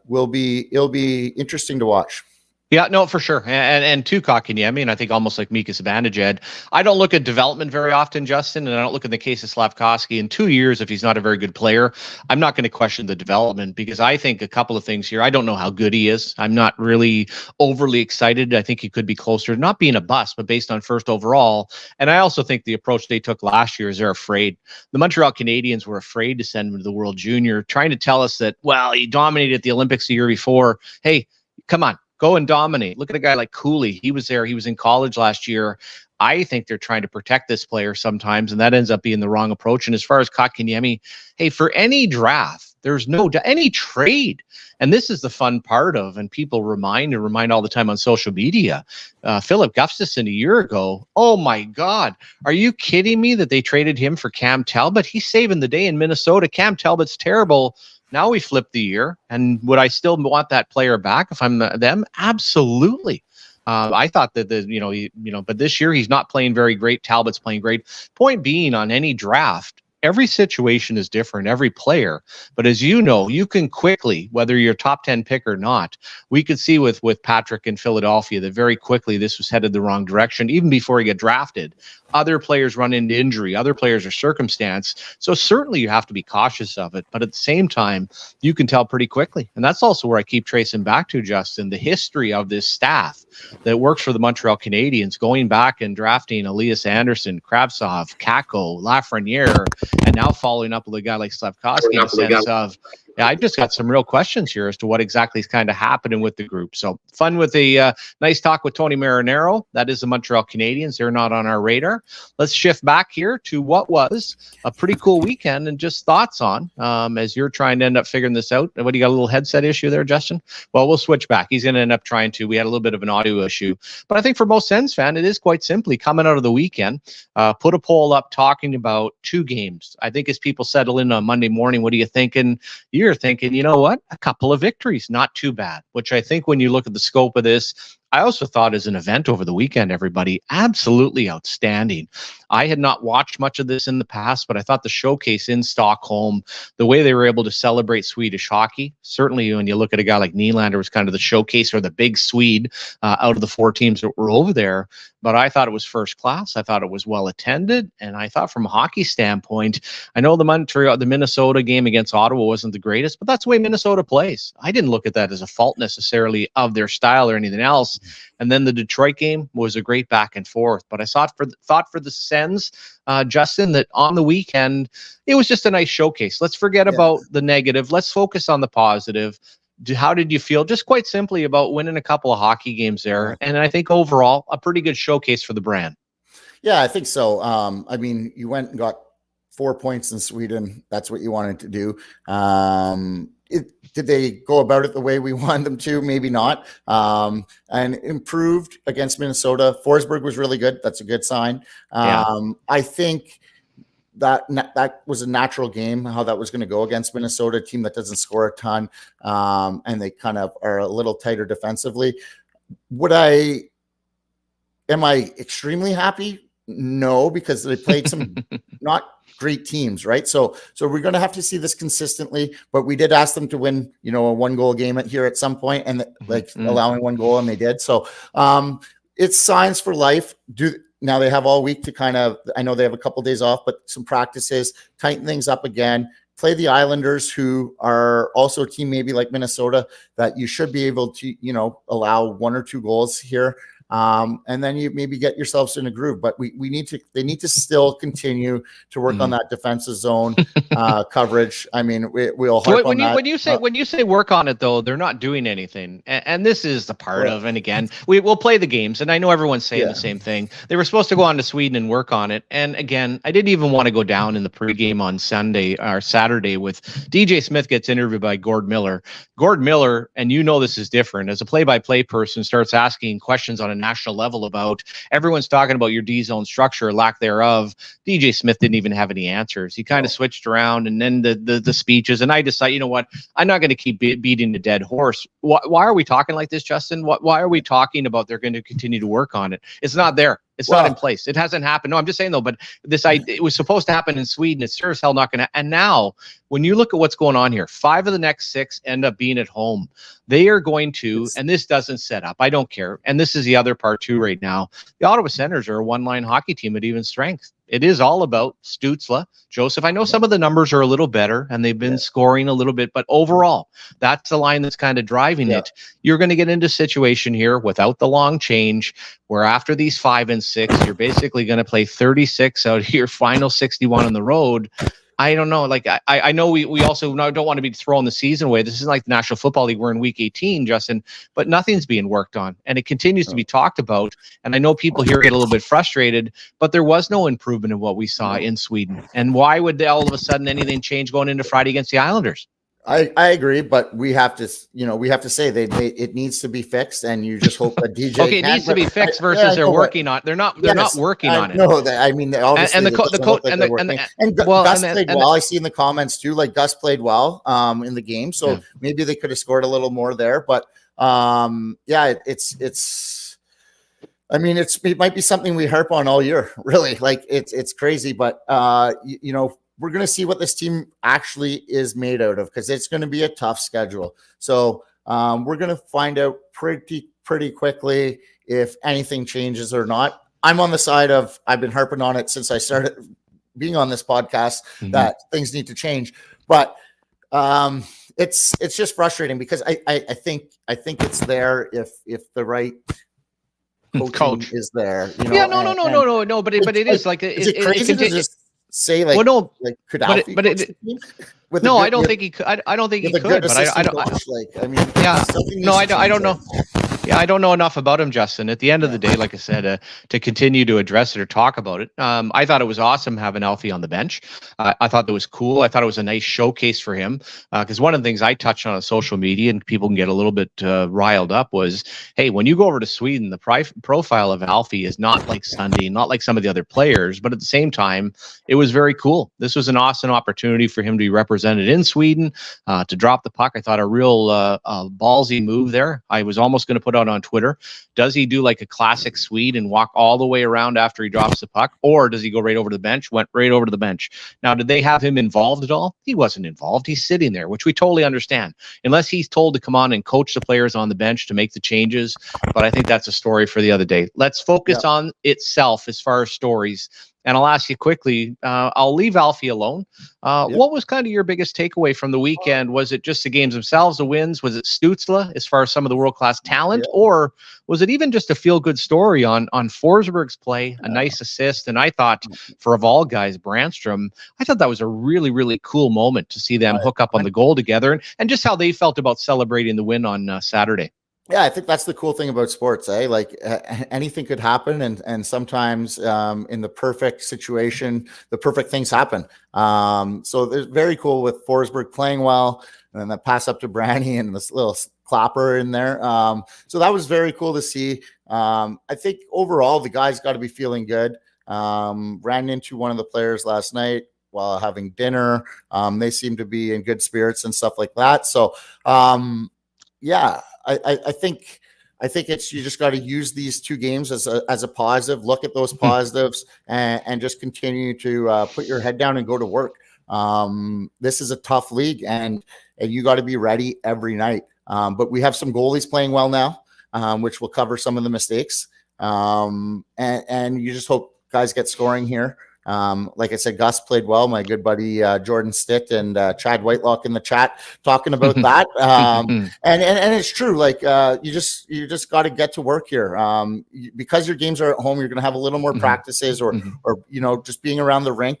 It'll be interesting to watch. Yeah, no, for sure. And to Kotkaniemi, and I think almost like Mika Zibanejad, I don't look at development very often, Justin, and I don't look in the case of Slafkovsky. In 2 years, if he's not a very good player, I'm not going to question the development because I think a couple of things here. I don't know how good he is. I'm not really overly excited. I think he could be closer to not being a bust, but based on first overall. And I also think the approach they took last year is they're afraid. The Montreal Canadiens were afraid to send him to the World Junior, trying to tell us that, well, he dominated the Olympics the year before. Hey, come on. Go and dominate. Look at a guy like Cooley. He was there. He was in college last year. I think they're trying to protect this player sometimes, and that ends up being the wrong approach. And as far as Kotkaniemi, hey, for any draft, there's any trade. And this is the fun part of, and people remind all the time on social media, Philip Gustafson a year ago. Oh my God. Are you kidding me that they traded him for Cam Talbot? He's saving the day in Minnesota. Cam Talbot's terrible. Now we flip the year, and would I still want that player back if I'm them? Absolutely. I thought that but this year he's not playing very great. Talbot's playing great. Point being, on any draft, every situation is different, every player. But as you know, you can quickly, whether you're top 10 pick or not, we could see with Patrick in Philadelphia that very quickly this was headed the wrong direction, even before he got drafted. Other players run into injury. Other players are circumstance. So certainly you have to be cautious of it. But at the same time, you can tell pretty quickly. And that's also where I keep tracing back to, Justin, the history of this staff that works for the Montreal Canadiens, going back and drafting Elias Anderson, Kravtsov, Kakko, Lafreniere, and now following up with a guy like Slafkovsky in the sense of, I just got some real questions here as to what exactly is kind of happening with the group. So fun with a nice talk with Tony Marinaro. That is the Montreal Canadiens. They're not on our radar. Let's shift back here to what was a pretty cool weekend and just thoughts on as you're trying to end up figuring this out. What, do you got a little headset issue there, Justin? Well, we'll switch back. He's going to end up trying to. We had a little bit of an audio issue. But I think for most Sens fan, it is quite simply coming out of the weekend. Put a poll up talking about 2 games. I think as people settle in on Monday morning, what are you thinking? You're thinking, you know what? A couple of victories, not too bad, which I think when you look at the scope of this, I also thought as an event over the weekend, everybody, absolutely outstanding. I had not watched much of this in the past, but I thought the showcase in Stockholm, the way they were able to celebrate Swedish hockey, certainly when you look at a guy like Nylander was kind of the showcase or the big Swede out of the 4 teams that were over there. But I thought it was first class. I thought it was well attended. And I thought from a hockey standpoint, I know the Minnesota game against Ottawa wasn't the greatest, but that's the way Minnesota plays. I didn't look at that as a fault necessarily of their style or anything else. else. And then the Detroit game was a great back and forth. But I thought for the Sens, Justin, that on the weekend, it was just a nice showcase. Let's forget about the negative. Let's focus on the positive. How did you feel, just quite simply, about winning a couple of hockey games there? And I think overall, a pretty good showcase for the brand. Yeah, I think so. I mean, you went and got 4 points in Sweden. That's what you wanted to do. Did they go about it the way we wanted them to? Maybe not. And improved against Minnesota. Forsberg was really good. That's a good sign. I think that was a natural game, how that was going to go against Minnesota, a team that doesn't score a ton, and they kind of are a little tighter defensively. Am I extremely happy? No, because they played some not great teams, right? So we're going to have to see this consistently, but we did ask them to win, a 1-goal game here at some point, and allowing 1 goal, and they did. So it's signs for life. Now they have all week to I know they have a couple days off, but some practices, tighten things up again, play the Islanders, who are also a team maybe like Minnesota that you should be able to, allow 1 or 2 goals here. And then you maybe get yourselves in a groove, but they need to still continue to work on that defensive zone coverage. I mean, we'll harp on that. When you say work on it, though, they're not doing anything. And this is the part of, and again, we'll play the games, and I know everyone's saying the same thing. They were supposed to go on to Sweden and work on it. And again, I didn't even want to go down in the pregame on Sunday or Saturday with DJ Smith gets interviewed by Gord Miller. Gord Miller, and this is different, as a play-by-play person, starts asking questions on a national level about, everyone's talking about your D-zone structure, lack thereof. DJ Smith didn't even have any answers. He kind of switched around, and then the speeches, and I decided, you know what, I'm not going to keep beating the dead horse. Why are we talking like this, Justin? Why are we talking about they're going to continue to work on it? It's not there. It's not in place. It hasn't happened. No, I'm just saying, though, but it was supposed to happen in Sweden. It's sure as hell not going to. And now, when you look at what's going on here, 5 of the next 6 end up being at home. They are going to, and this doesn't set up, I don't care. And this is the other part, too, right now. The Ottawa Senators are a one-line hockey team at even strength. It is all about Stützle, Joseph. I know some of the numbers are a little better, and they've been scoring a little bit, but overall, that's the line that's kind of driving it. You're going to get into a situation here without the long change, where after these 5 and 6, you're basically going to play 36 out of your final 61 on the road. I don't know. Like, I know we also don't want to be throwing the season away. This isn't like the National Football League. We're in week 18, Justin, but nothing's being worked on, and it continues to be talked about. And I know people here get a little bit frustrated, but there was no improvement in what we saw in Sweden. And why would all of a sudden anything change going into Friday against the Islanders? I agree, but we have to say it needs to be fixed, and you just hope that DJ. Okay, it needs to be fixed versus they're working on. They're not working on it. No, I mean, obviously, and Gus played well. I see in the comments too, like Gus played well in the game, so maybe they could have scored a little more there. But it's. I mean, it might be something we harp on all year. Really, like it's crazy, but we're going to see what this team actually is made out of, because it's going to be a tough schedule. So we're going to find out pretty quickly if anything changes or not. I'm on the side of, I've been harping on it since I started being on this podcast, that things need to change. But it's just frustrating, because I think it's there if the right coach is there. No. But it is like is it crazy to just say like, could Alfie no, I don't think he could. I don't think he could. But I don't know. Yeah, I don't know enough about him, Justin. At the end of the day, like I said, to continue to address it or talk about it, I thought it was awesome having Alfie on the bench. I thought that was cool. I thought it was a nice showcase for him, because one of the things I touched on social media, and people can get a little bit riled up, was, hey, when you go over to Sweden, the profile of Alfie is not like Sunday, not like some of the other players, but at the same time, it was very cool. This was an awesome opportunity for him to be represented in Sweden, to drop the puck. I thought a real ballsy move there. I was almost going to put out on Twitter, does he do like a classic Swede and walk all the way around after he drops the puck, or does he go right over to the bench? Went right over to the bench. Now, did they have him involved at all? He wasn't involved. He's sitting there, which we totally understand, unless he's told to come on and coach the players on the bench to make the changes. But I think that's a story for the other day. Let's focus on itself as far as stories. And I'll ask you quickly, I'll leave Alfie alone. What was kind of your biggest takeaway from the weekend? Was it just the games themselves, the wins? Was it Stützle as far as some of the world-class talent? Or was it even just a feel-good story on Forsberg's play, a nice assist? And I thought, for of all guys, Brandstrom, I thought that was a really, really cool moment to see them hook up on the goal together, and just how they felt about celebrating the win on Saturday. Yeah, I think that's the cool thing about sports, eh? Like anything could happen, and sometimes in the perfect situation, the perfect things happen. So they're very cool with Forsberg playing well, and then the pass up to Brandy and this little clapper in there. So that was very cool to see. I think overall the guys got to be feeling good. Ran into one of the players last night while having dinner. They seem to be in good spirits and stuff like that. So yeah. I think it's, you just got to use these two games as a positive, look at those positives and just continue to put your head down and go to work. This is a tough league and you got to be ready every night. But we have some goalies playing well now, which will cover some of the mistakes. And you just hope guys get scoring here. Like I said, Gus played well. My good buddy Jordan Stitt and Chad Whitelock in the chat talking about that. And it's true. Like you just got to get to work here. Because your games are at home, you're going to have a little more practices, or just being around the rink,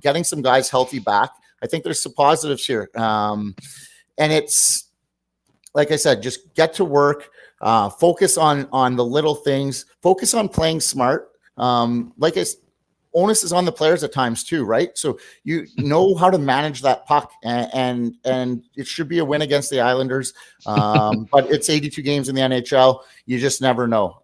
getting some guys healthy back. I think there's some positives here. And it's like I said, just get to work. Focus on the little things. Focus on playing smart. Like onus is on the players at times too, right? So you know how to manage that puck, and it should be a win against the Islanders. But it's 82 games in the NHL. You just never know.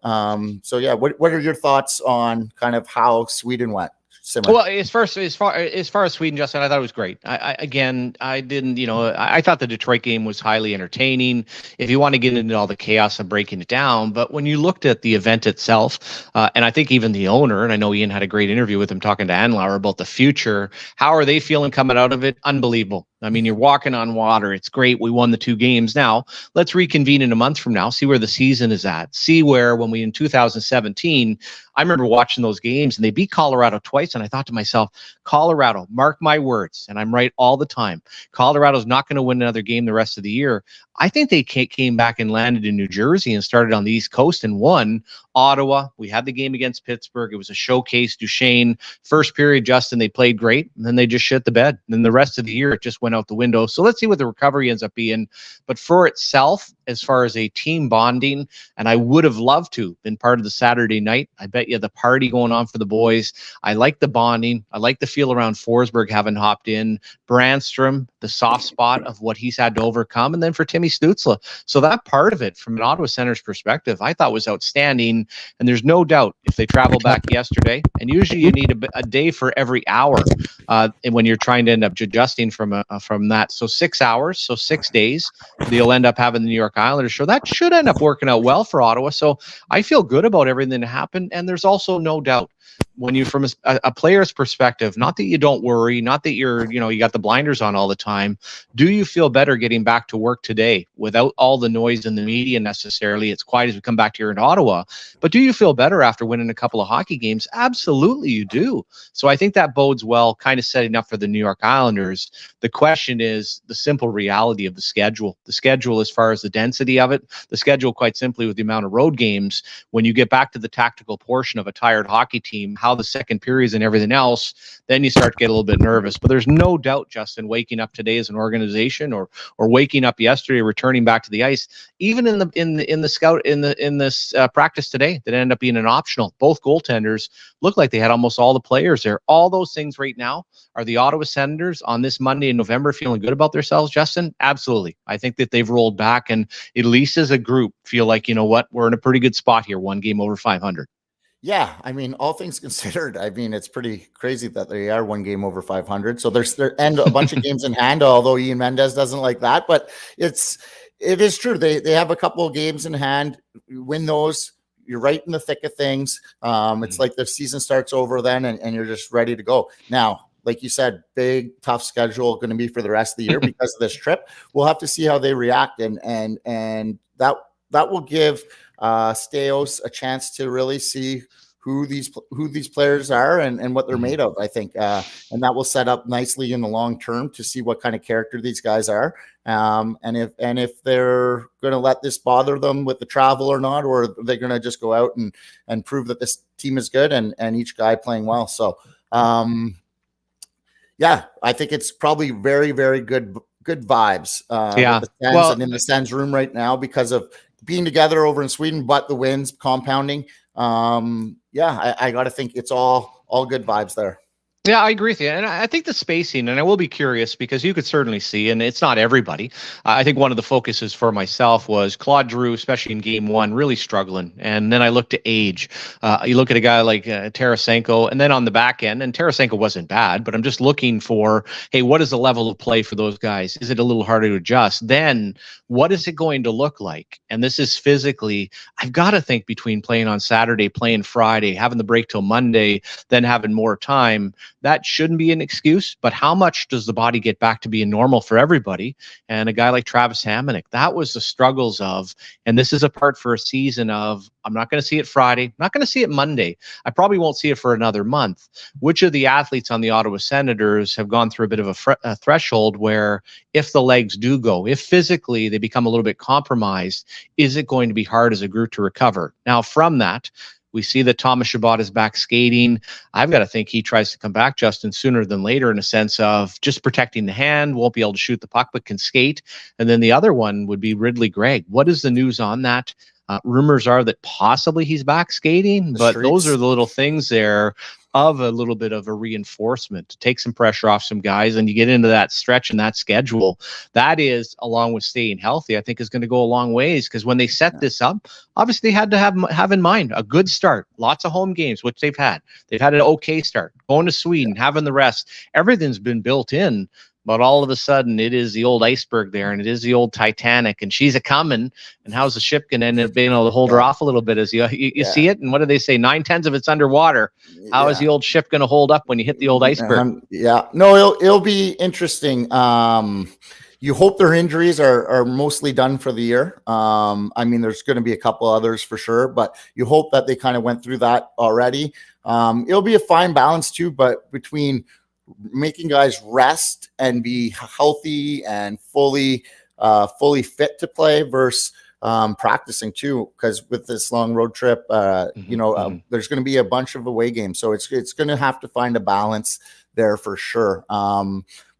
So yeah, what are your thoughts on kind of how Sweden went? Similar. Well, as far as Sweden, Justin, I thought it was great. I didn't, I thought the Detroit game was highly entertaining. If you want to get into all the chaos of breaking it down, but when you looked at the event itself, and I think even the owner, and I know Ian had a great interview with him talking to Andlauer about the future. How are they feeling coming out of it? Unbelievable. I mean, you're walking on water. It's great. We won the 2 games. Now let's reconvene in a month from now, see where the season is at, see where when we in 2017, I remember watching those games and they beat Colorado twice. And I thought to myself, Colorado, mark my words. And I'm right all the time. Colorado's not going to win another game the rest of the year. I think they came back and landed in New Jersey and started on the East Coast and won. Ottawa, we had the game against Pittsburgh. It was a showcase. Duchesne, first period, Justin, they played great. And then they just shit the bed. And then the rest of the year, it just went out the window. So let's see what the recovery ends up being. But for itself, as far as a team bonding, and I would have loved to been part of the Saturday night. I bet you the party going on for the boys. I like the bonding. I like the feel around Forsberg having hopped in. Brandstrom, the soft spot of what he's had to overcome. And then for Timmy Stützle. So that part of it, from an Ottawa Senators perspective, I thought was outstanding. And there's no doubt if they travel back yesterday, and usually you need a day for every hour and when you're trying to end up adjusting from that. So 6 hours, so 6 days, they'll end up having the New York Islanders show. That should end up working out well for Ottawa. So I feel good about everything that happened. And there's also no doubt when you, from a player's perspective, not that you don't worry, not that you got the blinders on all the time. Do you feel better getting back to work today without all the noise in the media necessarily? It's quiet as we come back here in Ottawa, but do you feel better after winning a couple of hockey games? Absolutely you do. So I think that bodes well, kind of setting up for the New York Islanders. The question is the simple reality of the schedule. The schedule as far as the density of it, the schedule quite simply with the amount of road games. When you get back to the tactical portion of a tired hockey team, how the second periods and everything else, then you start to get a little bit nervous. But there's no doubt, Justin, waking up today as an organization, or waking up yesterday, returning back to the ice, even in this practice today that ended up being an optional. Both goaltenders looked like they had almost all the players there. All those things right now are the Ottawa Senators on this Monday in November feeling good about themselves, Justin? Absolutely. I think that they've rolled back, and at least as a group feel like, you know what, we're in a pretty good spot here. One game over 500. Yeah, I mean, all things considered, I mean, it's pretty crazy that they are one game over 500. So and a bunch of games in hand, although Ian Mendez doesn't like that. But it is true. They have a couple of games in hand. You win those, you're right in the thick of things. It's like the season starts over then, and you're just ready to go. Now, like you said, big, tough schedule going to be for the rest of the year because of this trip. We'll have to see how they react, and that will give Staios a chance to really see who these players are and what they're made of, I think. And that will set up nicely in the long term to see what kind of character these guys are. And if they're going to let this bother them with the travel or not, or they're going to just go out and prove that this team is good and each guy playing well. So, yeah, I think it's probably very, very good vibes. With the Sens and in the Sens room right now because of being together over in Sweden, but the wins compounding. I got to think it's all good vibes there. Yeah, I agree with you. And I think the spacing, and I will be curious because you could certainly see, and it's not everybody. I think one of the focuses for myself was Claude Giroux, especially in game one, really struggling. And then I looked at age. You look at a guy like Tarasenko, and then on the back end, and Tarasenko wasn't bad, but I'm just looking for, hey, what is the level of play for those guys? Is it a little harder to adjust? Then what is it going to look like? And this is physically, I've got to think between playing on Saturday, playing Friday, having the break till Monday, then having more time. That shouldn't be an excuse, but how much does the body get back to being normal for everybody? And a guy like Travis Hamonic, that was the struggles of, and this is a part for a season of, I'm not going to see it Friday, I'm not going to see it Monday. I probably won't see it for another month. Which of the athletes on the Ottawa Senators have gone through a bit of a threshold where if the legs do go, if physically they become a little bit compromised, is it going to be hard as a group to recover? Now from that, we see that Thomas Chabot is back skating. I've got to think he tries to come back, Justin, sooner than later in a sense of just protecting the hand, won't be able to shoot the puck, but can skate. And then the other one would be Ridley Gregg. What is the news on that? Rumors are that possibly he's back skating, but those are the little things there of a little bit of a reinforcement to take some pressure off some guys. And you get into that stretch and that schedule. That is, along with staying healthy, I think is going to go a long ways because when they set this up, obviously they had to have in mind a good start, lots of home games, which they've had. They've had an okay start, going to Sweden, having the rest. Everything's been built in. But all of a sudden, it is the old iceberg there, and it is the old Titanic, and she's a-coming, and how's the ship going to end up being able to hold her off a little bit as you see it? And what do they say? 9/10 of it's underwater. How is the old ship going to hold up when you hit the old iceberg? No, it'll be interesting. You hope their injuries are mostly done for the year. I mean, there's going to be a couple others for sure, but you hope that they kind of went through that already. It'll be a fine balance too, but between making guys rest and be healthy and fully fit to play versus practicing too, because with this long road trip, there's going to be a bunch of away games, so it's going to have to find a balance there for sure.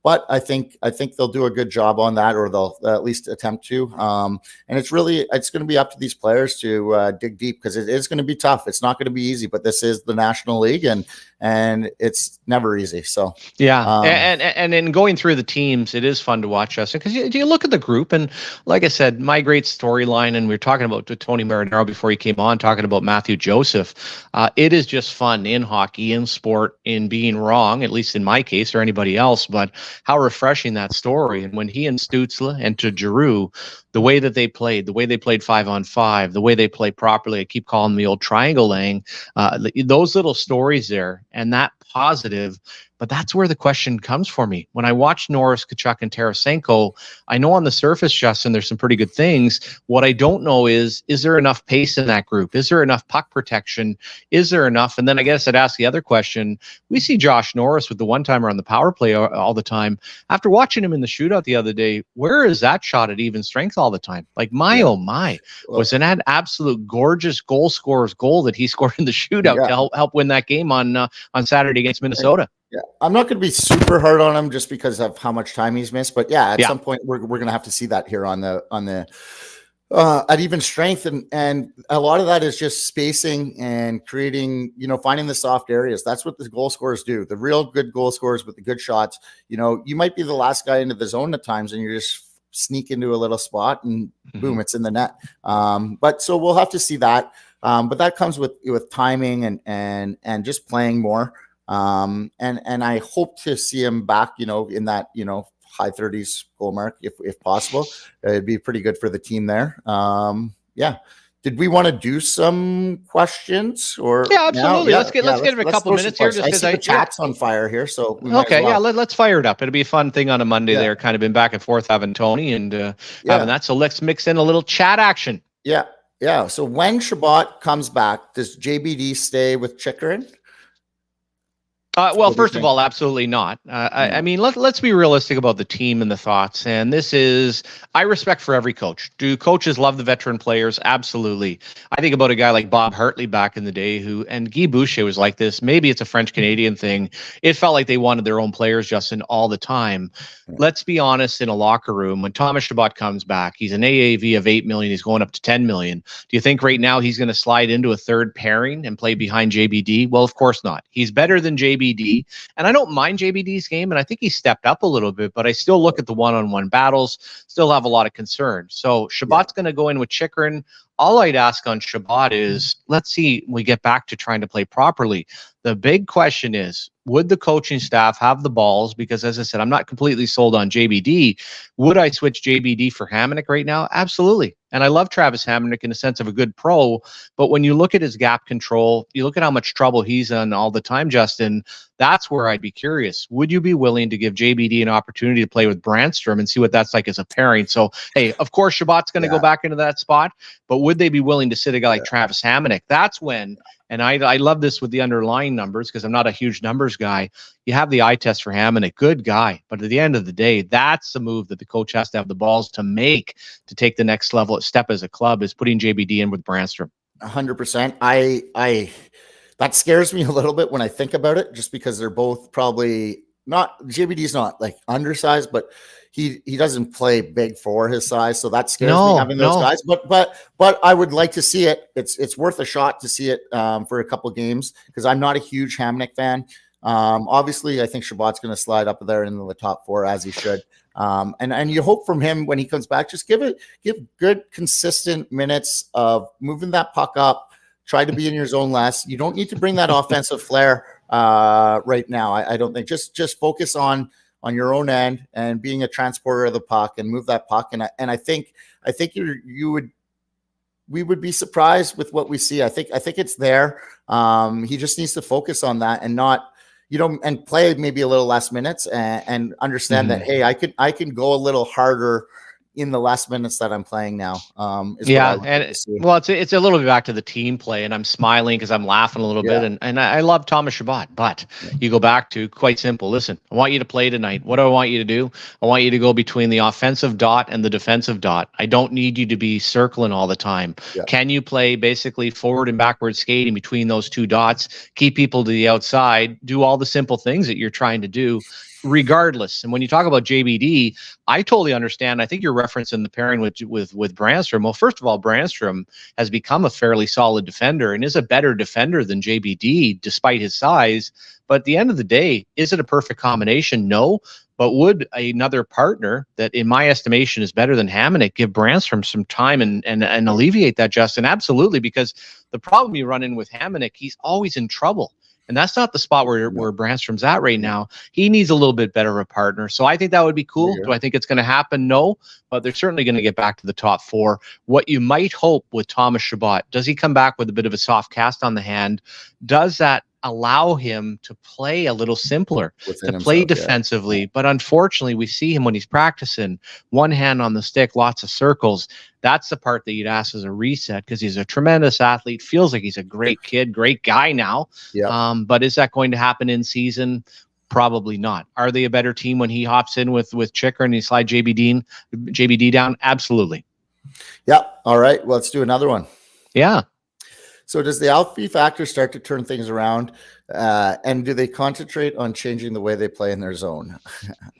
But I think they'll do a good job on that, or they'll at least attempt to. And it's going to be up to these players to dig deep because it is going to be tough. It's not going to be easy, but this is the National League, and it's never easy. So and in going through the teams, it is fun to watch, Justin, because you look at the group, and like I said, my great storyline, and we were talking about Tony Marinaro before he came on, talking about Matthew Joseph. It is just fun in hockey, in sport, in being wrong, at least in my case or anybody else, but how refreshing that story. And when he and Stützle and to Giroux, the way that they played 5-on-5, the way they play properly, I keep calling them the old triangle laying, those little stories there, and that positive. But that's where the question comes for me. When I watch Norris, Tkachuk, and Tarasenko, I know on the surface, Justin, there's some pretty good things. What I don't know is there enough pace in that group? Is there enough puck protection? Is there enough? And then I guess I'd ask the other question. We see Josh Norris with the one-timer on the power play all the time. After watching him in the shootout the other day, where is that shot at even strength all the time? Like, oh my, was an absolute gorgeous goal scorer's goal that he scored in the shootout to help win that game on Saturday against Minnesota. Yeah, I'm not going to be super hard on him just because of how much time he's missed. But at some point we're going to have to see that here on the at even strength, and a lot of that is just spacing and creating, finding the soft areas. That's what the goal scorers do. The real good goal scorers with the good shots. You might be the last guy into the zone at times, and you just sneak into a little spot and boom, it's in the net. But so we'll have to see that. But that comes with timing and just playing more. And I hope to see him back, in that, high 30s goal mark, if possible. It'd be pretty good for the team there. Did we want to do some questions or? Yeah, absolutely. Let's give it a couple minutes here. Just because the chat's on fire here. So let's fire it up. It'll be a fun thing on a Monday there, kind of been back and forth having Tony and having that. So let's mix in a little chat action. Yeah. Yeah. So when Shabbat comes back, does JBD stay with Chychrun? Well, first of all, absolutely not. I mean, let's be realistic about the team and the thoughts. And this is, I respect for every coach. Do coaches love the veteran players? Absolutely. I think about a guy like Bob Hartley back in the day and Guy Boucher was like this. Maybe it's a French-Canadian thing. It felt like they wanted their own players, Justin, all the time. Let's be honest, in a locker room, when Thomas Chabot comes back, he's an AAV of 8 million. He's going up to 10 million. Do you think right now he's going to slide into a third pairing and play behind JBD? Well, of course not. He's better than JBD. And I don't mind JBD's game, and I think he stepped up a little bit, but I still look at the one-on-one battles, still have a lot of concern. So Chabot's going to go in with Chychrun. All I'd ask on Chabot is, let's see, we get back to trying to play properly. The big question is, would the coaching staff have the balls? Because as I said, I'm not completely sold on JBD. Would I switch JBD for Hamonic right now? Absolutely. And I love Travis Hamonic in the sense of a good pro. But when you look at his gap control, you look at how much trouble he's in all the time, Justin, that's where I'd be curious. Would you be willing to give JBD an opportunity to play with Brandstrom and see what that's like as a pairing? So, hey, of course, Chabot's going to go back into that spot, but would they be willing to sit a guy like Travis Hamonic? That's when, and I love this with the underlying numbers because I'm not a huge numbers guy. You have the eye test for Hamonic, good guy. But at the end of the day, that's the move that the coach has to have the balls to make to take the next level step as a club, is putting JBD in with Brandstrom. 100%. I that scares me a little bit when I think about it, just because they're both probably not, JBD's not like undersized, but he doesn't play big for his size, so that scares me having those guys. But I would like to see it. It's worth a shot to see it for a couple of games, because I'm not a huge Hamonic fan. Obviously, I think Chabot's going to slide up there into the top 4, as he should. And you hope from him when he comes back, just give good, consistent minutes of moving that puck up. Try to be in your zone less. You don't need to bring that offensive flair right now. I don't think. Just focus on your own end and being a transporter of the puck and move that puck. And I think we would be surprised with what we see. I think it's there. He just needs to focus on that and not, and play maybe a little less minutes and understand that, hey, I can go a little harder in the last minutes that I'm playing now. It's a little bit back to the team play, and I'm smiling because I'm laughing a little bit, and I love Thomas Chabot, but you go back to quite simple. Listen, I want you to play tonight. What do I want you to do? I want you to go between the offensive dot and the defensive dot. I don't need you to be circling all the time. Can you play basically forward and backward skating between those two dots, keep people to the outside, do all the simple things that you're trying to do regardless? And when you talk about JBD, I totally understand. I think you're referencing the pairing with Brandstrom. Well, first of all, Brandstrom has become a fairly solid defender and is a better defender than JBD despite his size. But at the end of the day, is it a perfect combination? No. But would another partner that, in my estimation, is better than Hamonic give Brandstrom some time and alleviate that, Justin? Absolutely, because the problem you run in with Hamonic, he's always in trouble. And that's not the spot where Brandstrom's at right now. He needs a little bit better of a partner. So I think that would be cool. Do I think it's going to happen? No. But they're certainly going to get back to the top 4. What you might hope with Thomas Chabot, does he come back with a bit of a soft cast on the hand? Does that allow him to play a little simpler, to play defensively? But unfortunately, we see him when he's practicing, one hand on the stick, lots of circles. That's the part that you'd ask as a reset, because he's a tremendous athlete, feels like he's a great kid, great guy now. But is that going to happen in season? Probably not. Are they a better team when he hops in with Chychrun and he slide JBD down? Absolutely. Yeah. All right. Well, let's do another one. Yeah. So does the Alfie factor start to turn things around? And do they concentrate on changing the way they play in their zone?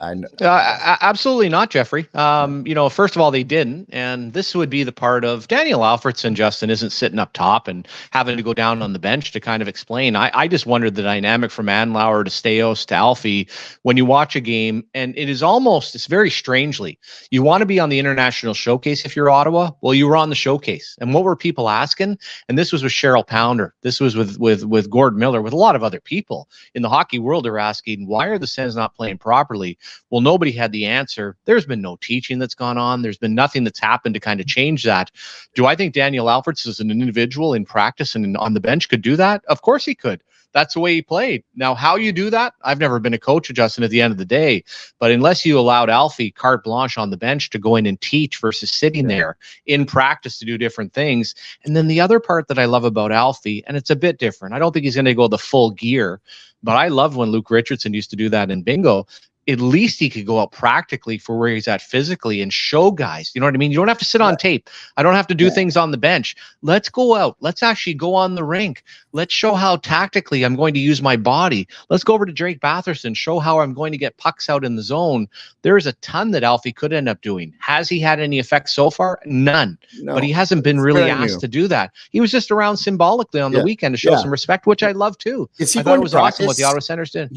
Absolutely not, Jeffrey. First of all, they didn't. And this would be the part of Daniel Alfredsson, Justin, isn't sitting up top and having to go down on the bench to kind of explain. I just wondered the dynamic from Andlauer to Staios to Alfie when you watch a game. And it's very strangely, you want to be on the international showcase if you're Ottawa. Well, you were on the showcase. And what were people asking? And this was with Cheryl Pounder. This was with Gord Miller, with a lot of other people in the hockey world are asking, why are the Sens not playing properly? Well, nobody had the answer. There's been no teaching that's gone on. There's been nothing that's happened to kind of change that. Do I think Daniel Alfredsson as an individual in practice and on the bench could do that? Of course he could. That's the way he played. Now, how you do that, I've never been a coach, Justin, at the end of the day. But unless you allowed Alfie carte blanche on the bench to go in and teach versus sitting there in practice to do different things. And then the other part that I love about Alfie, and it's a bit different. I don't think he's going to go the full gear, but I loved when Luke Richardson used to do that in bingo. At least he could go out practically for where he's at physically and show guys. You know what I mean? You don't have to sit on tape. I don't have to do things on the bench. Let's go out. Let's actually go on the rink. Let's show how tactically I'm going to use my body. Let's go over to Drake Batherson, show how I'm going to get pucks out in the zone. There's a ton that Alfie could end up doing. Has he had any effect so far? None. No, but he hasn't been really asked to do that. He was just around symbolically on the weekend to show some respect, which I love too. I thought it was awesome what the Ottawa Senators did.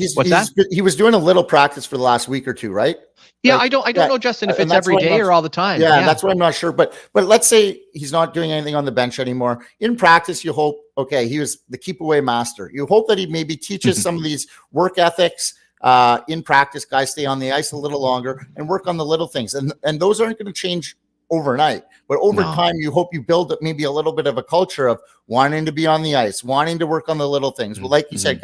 He was doing a little practice for the last week or two, right? Yeah, I don't know, Justin, if it's every day or all the time. Yeah, that's what I'm not sure. But let's say he's not doing anything on the bench anymore. In practice, you hope, okay, he was the keep away master. You hope that he maybe teaches some of these work ethics in practice. Guys stay on the ice a little longer and work on the little things. And those aren't going to change overnight. But over time, you hope you build up maybe a little bit of a culture of wanting to be on the ice, wanting to work on the little things. Well, like you said,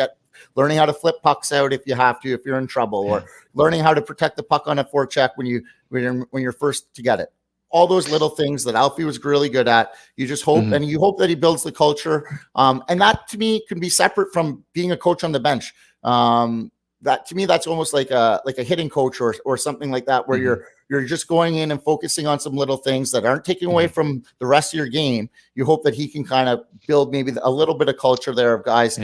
learning how to flip pucks out if you have to, if you're in trouble, or learning how to protect the puck on a forecheck when you're first to get it. All those little things that Alfie was really good at. You just hope, and you hope that he builds the culture. And that to me can be separate from being a coach on the bench. That to me, that's almost like a hitting coach or something like that, where you're just going in and focusing on some little things that aren't taking away from the rest of your game. You hope that he can kind of build maybe a little bit of culture there of guys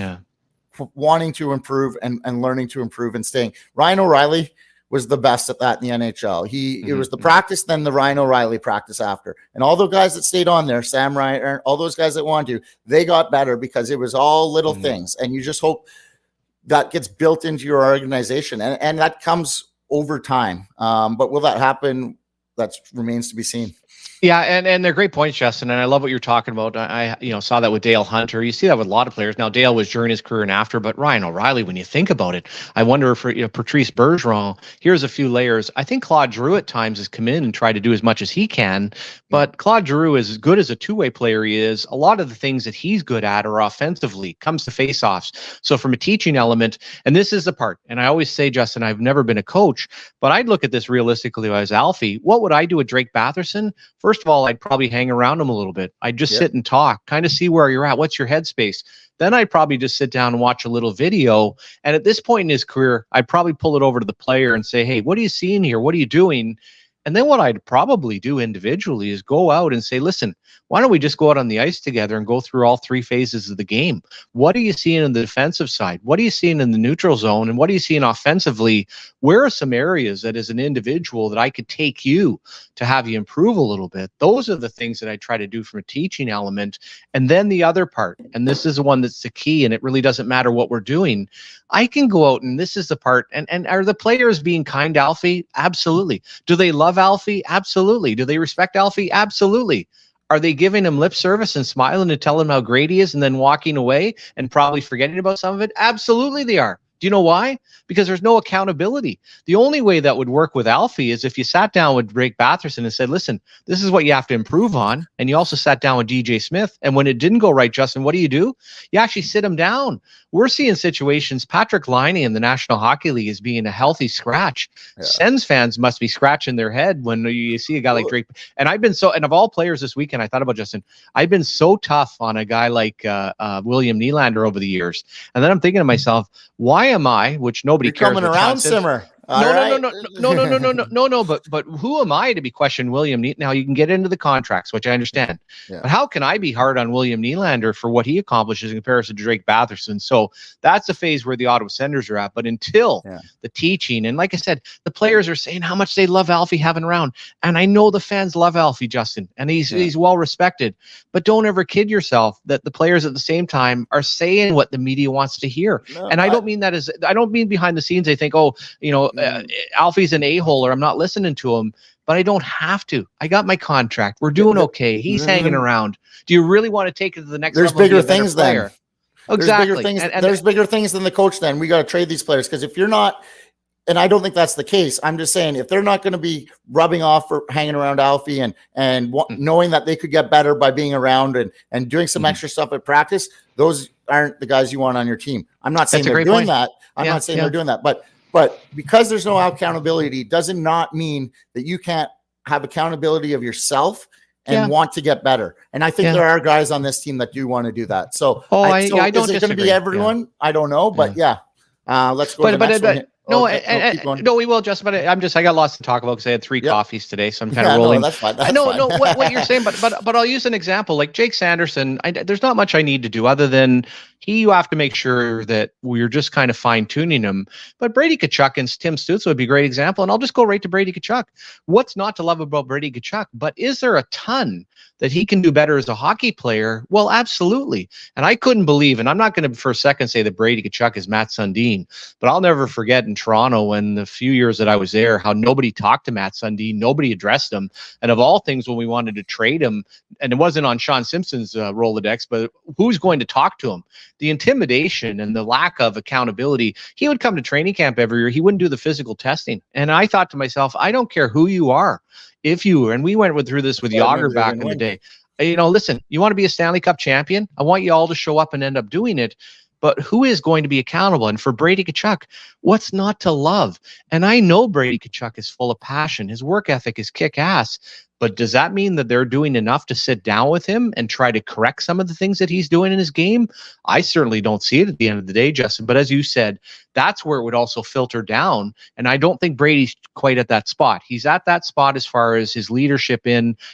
wanting to improve and learning to improve and staying. Ryan O'Reilly was the best at that in the NHL. It was the practice, then the Ryan O'Reilly practice after. And all the guys that stayed on there, Sam Ryan, all those guys that wanted to, they got better because it was all little things. And you just hope that gets built into your organization. And that comes over time. But will that happen? That remains to be seen. Yeah, and they're great points, Justin, and I love what you're talking about. I saw that with Dale Hunter. You see that with a lot of players. Now, Dale was during his career and after, but Ryan O'Reilly, when you think about it, I wonder if Patrice Bergeron, here's a few layers. I think Claude Giroux at times has come in and tried to do as much as he can, but Claude Giroux, as good as a two-way player he is, a lot of the things that he's good at are offensively, comes to face-offs. So from a teaching element, and this is the part, and I always say, Justin, I've never been a coach, but I'd look at this realistically as Alfie. What would I do with Drake Batherson? First of all, I'd probably hang around him a little bit. I'd just sit and talk, kind of see where you're at. What's your headspace? Then I'd probably just sit down and watch a little video. And at this point in his career, I'd probably pull it over to the player and say, hey, what are you seeing here? What are you doing? And then what I'd probably do individually is go out and say, listen, why don't we just go out on the ice together and go through all three phases of the game? What are you seeing in the defensive side? What are you seeing in the neutral zone? And what are you seeing offensively? Where are some areas that as an individual that I could take you to have you improve a little bit? Those are the things that I try to do from a teaching element. And then the other part, and this is the one that's the key, and it really doesn't matter what we're doing. I can go out, and this is the part, and are the players being kind to Alfie? Absolutely. Do they love Alfie? Absolutely. Do they respect Alfie? Absolutely. Are they giving him lip service and smiling and telling him how great he is and then walking away and probably forgetting about some of it? Absolutely they are. Do you know why? Because there's no accountability. The only way that would work with Alfie is if you sat down with Drake Batherson and said, listen, this is what you have to improve on. And you also sat down with DJ Smith. And when it didn't go right, Justin, what do? You actually sit him down. We're seeing situations. Patrick Laine in the National Hockey League is being a healthy scratch. Yeah. Sens fans must be scratching their head when you see a guy like Drake. And and of all players this weekend, I thought about Justin, I've been so tough on a guy like William Nylander over the years. And then I'm thinking to myself, why am I, which nobody cares. Coming around, Simmer. No. But who am I to be questioning William Nylander? Now you can get into the contracts, which I understand. Yeah. But how can I be hard on William Nylander for what he accomplishes in comparison to Drake Batherson? So that's the phase where the Ottawa Senators are at. But until the teaching, and like I said, the players are saying how much they love Alfie having around, and I know the fans love Alfie, Justin, and he's well respected. But don't ever kid yourself that the players at the same time are saying what the media wants to hear. No, and I don't mean behind the scenes. They think, Alfie's an a-hole or I'm not listening to him, but I don't have to. I got my contract. We're doing okay. He's hanging around. Do you really want to take it to the next level? There's bigger things then. Exactly. There's bigger things than the coach then. We got to trade these players because if you're not, and I don't think that's the case. I'm just saying if they're not going to be rubbing off or hanging around Alfie and knowing that they could get better by being around and doing some extra stuff at practice, those aren't the guys you want on your team. I'm not saying That's a they're great doing point. that. I'm not saying they're doing that, but because there's no accountability, does not mean that you can't have accountability of yourself and want to get better. And I think there are guys on this team that do want to do that. So, I don't is it going to be everyone? I don't know, but let's go to the next one. No, we will, Justin. But I got lots to talk about because I had 3 coffees today, so I'm kind of rolling. No, that's fine. That's no, fine. no, what you're saying, but I'll use an example like Jake Sanderson. There's not much I need to do other than you have to make sure that we're just kind of fine tuning him. But Brady Tkachuk and Tim Stützle would be a great example, and I'll just go right to Brady Tkachuk. What's not to love about Brady Tkachuk? But is there a ton that he can do better as a hockey player? Well, absolutely. And I couldn't believe, and I'm not going to for a second say that Brady Tkachuk is Matt Sundin, but I'll never forget in Toronto when the few years that I was there, how nobody talked to Matt Sundin, nobody addressed him. And of all things, when we wanted to trade him, and it wasn't on Shawn Simpson's Rolodex, but who's going to talk to him? The intimidation and the lack of accountability. He would come to training camp every year. He wouldn't do the physical testing. And I thought to myself, I don't care who you are. If you were, and we went through this with Yager back in the day, listen, you want to be a Stanley Cup champion? I want you all to show up and end up doing it. But who is going to be accountable? And for Brady Tkachuk, what's not to love? And I know Brady Tkachuk is full of passion. His work ethic is kick-ass. But does that mean that they're doing enough to sit down with him and try to correct some of the things that he's doing in his game? I certainly don't see it at the end of the day, Justin. But as you said, that's where it would also filter down. And I don't think Brady's quite at that spot. He's at that spot as far as his leadership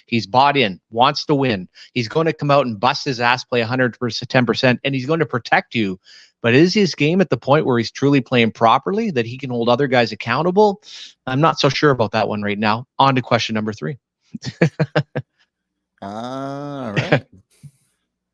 he's bought in, wants to win. He's going to come out and bust his ass, play 100%, 10%, and he's going to protect you. But is his game at the point where he's truly playing properly, that he can hold other guys accountable? I'm not so sure about that one right now. On to question number 3. All right.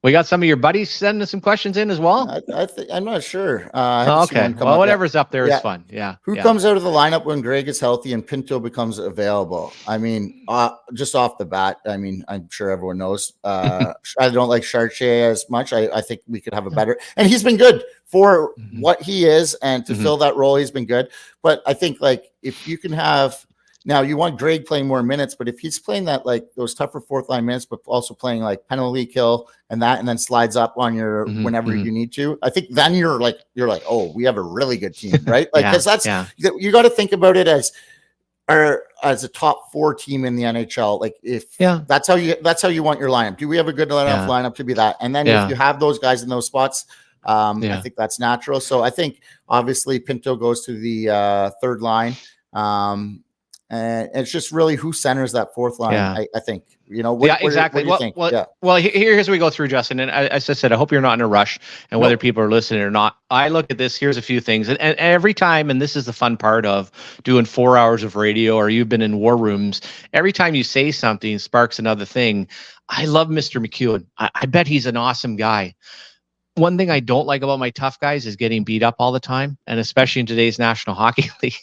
We got some of your buddies sending some questions in as well. I'm not sure. Okay. Well, whatever's up there is fun. Yeah. Who comes out of the lineup when Greg is healthy and Pinto becomes available? I mean, just off the bat, I mean, I'm sure everyone knows. I don't like Chartier as much. I think we could have a better, and he's been good for what he is, and to fill that role, he's been good. But I think like if you can have. Now you want Greg playing more minutes, but if he's playing that like those tougher 4th line minutes, but also playing like penalty kill and then slides up on your whenever you need to, I think then you're like, oh, we have a really good team, right? Like because you got to think about it as a top 4 team in the NHL. Like if that's how you want your lineup. Do we have a good enough lineup to be that? And then if you have those guys in those spots, I think that's natural. So I think obviously Pinto goes to the 3rd line. And it's just really who centers that 4th line. I think, exactly. What do you think? Well, here's we go through, Justin. And as I said, I hope you're not in a rush, and whether people are listening or not, I look at this. Here's a few things, and every time, and this is the fun part of doing 4 hours of radio, or you've been in war rooms. Every time you say something sparks another thing. I love Mr. McEwen. I bet he's an awesome guy. One thing I don't like about my tough guys is getting beat up all the time, and especially in today's National Hockey League.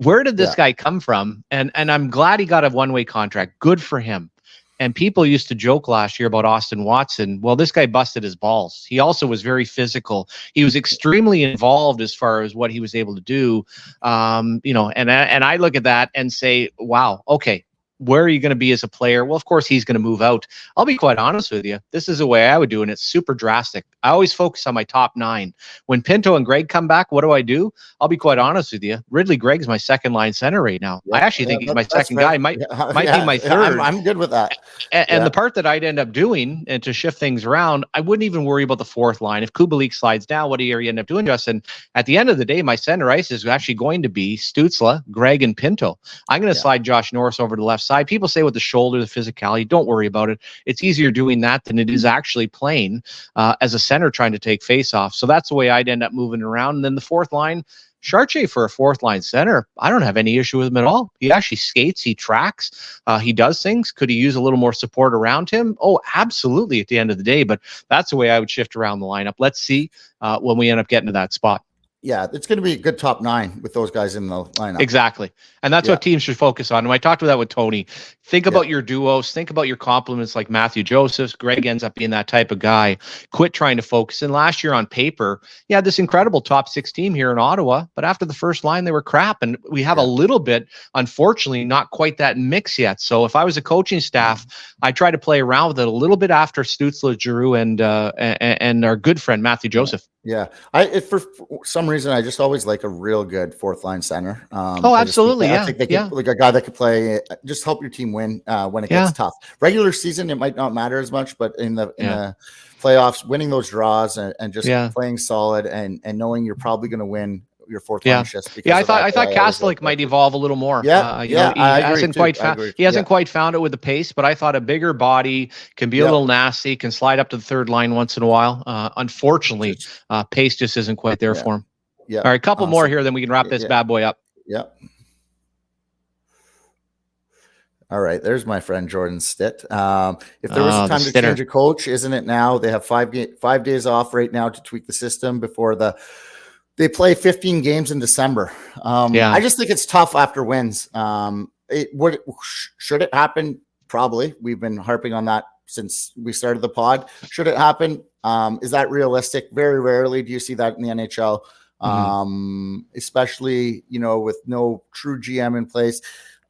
Where did this guy come from? And I'm glad he got a one-way contract. Good for him. And people used to joke last year about Austin Watson. Well, this guy busted his balls. He also was very physical. He was extremely involved as far as what he was able to do. And I look at that and say, wow, okay, where are you going to be as a player? Well, of course, he's going to move out. I'll be quite honest with you. This is the way I would do it, and it's super drastic. I always focus on my top 9. When Pinto and Greg come back, what do? I'll be quite honest with you. Ridley Gregg's my 2nd line center right now. I actually think he's my second guy. Might be my 3rd. I'm good with that. And the part that I'd end up doing, and to shift things around, I wouldn't even worry about the 4th line. If Kubalik slides down, what do you end up doing, Justin? At the end of the day, my center ice is actually going to be Stützle, Greg, and Pinto. I'm going to slide Josh Norris over to the left side. People say with the shoulder, the physicality, don't worry about it. It's easier doing that than it is actually playing as a center trying to take face off. So that's the way I'd end up moving around. And then the 4th line, Chartier for a 4th line center, I don't have any issue with him at all. He actually skates, he tracks, he does things. Could he use a little more support around him? Oh, absolutely at the end of the day. But that's the way I would shift around the lineup. Let's see when we end up getting to that spot. Yeah, it's going to be a good top 9 with those guys in the lineup. Exactly. And that's what teams should focus on. And I talked about that with Tony. Think about your duos. Think about your compliments like Matthew Joseph. Greg ends up being that type of guy. Quit trying to focus. And last year on paper, you had this incredible top 6 team here in Ottawa. But after the first line, they were crap. And we have a little bit, unfortunately, not quite that mix yet. So if I was a coaching staff, I try to play around with it a little bit after Stützle, Giroux, and our good friend Matthew Joseph. Yeah, for some reason I just always like a real good 4th line center. Absolutely, I think they could, like a guy that could play, just help your team win when it gets tough. Regular season it might not matter as much, but in the playoffs, winning those draws and just playing solid and knowing you're probably going to win your 4th line shifts. I thought Kastelik might evolve a little more. He hasn't quite found it with the pace, but I thought a bigger body can be a little nasty, can slide up to the 3rd line once in a while. Unfortunately, pace just isn't quite there for him. Yeah. All right, couple more here, then we can wrap this bad boy up. Yeah. All right, there's my friend Jordan Stitt. If there was a time to change a coach, isn't it now? They have 5 days off right now to tweak the system before they play 15 games in December. I just think it's tough after wins. Should it happen? Probably. We've been harping on that since we started the pod. Should it happen? Is that realistic? Very rarely do you see that in the NHL, especially, with no true GM in place.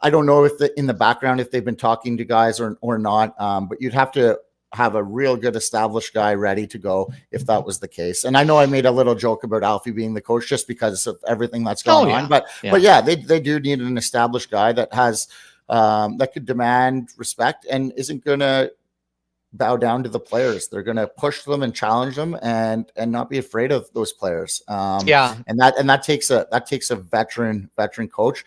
I don't know if in the background, if they've been talking to guys or not, but you'd have to have a real good established guy ready to go if that was the case. And I know I made a little joke about Alfie being the coach just because of everything that's going on, but they do need an established guy that has that could demand respect and isn't going to bow down to the players. They're going to push them and challenge them and not be afraid of those players. And that takes a veteran coach.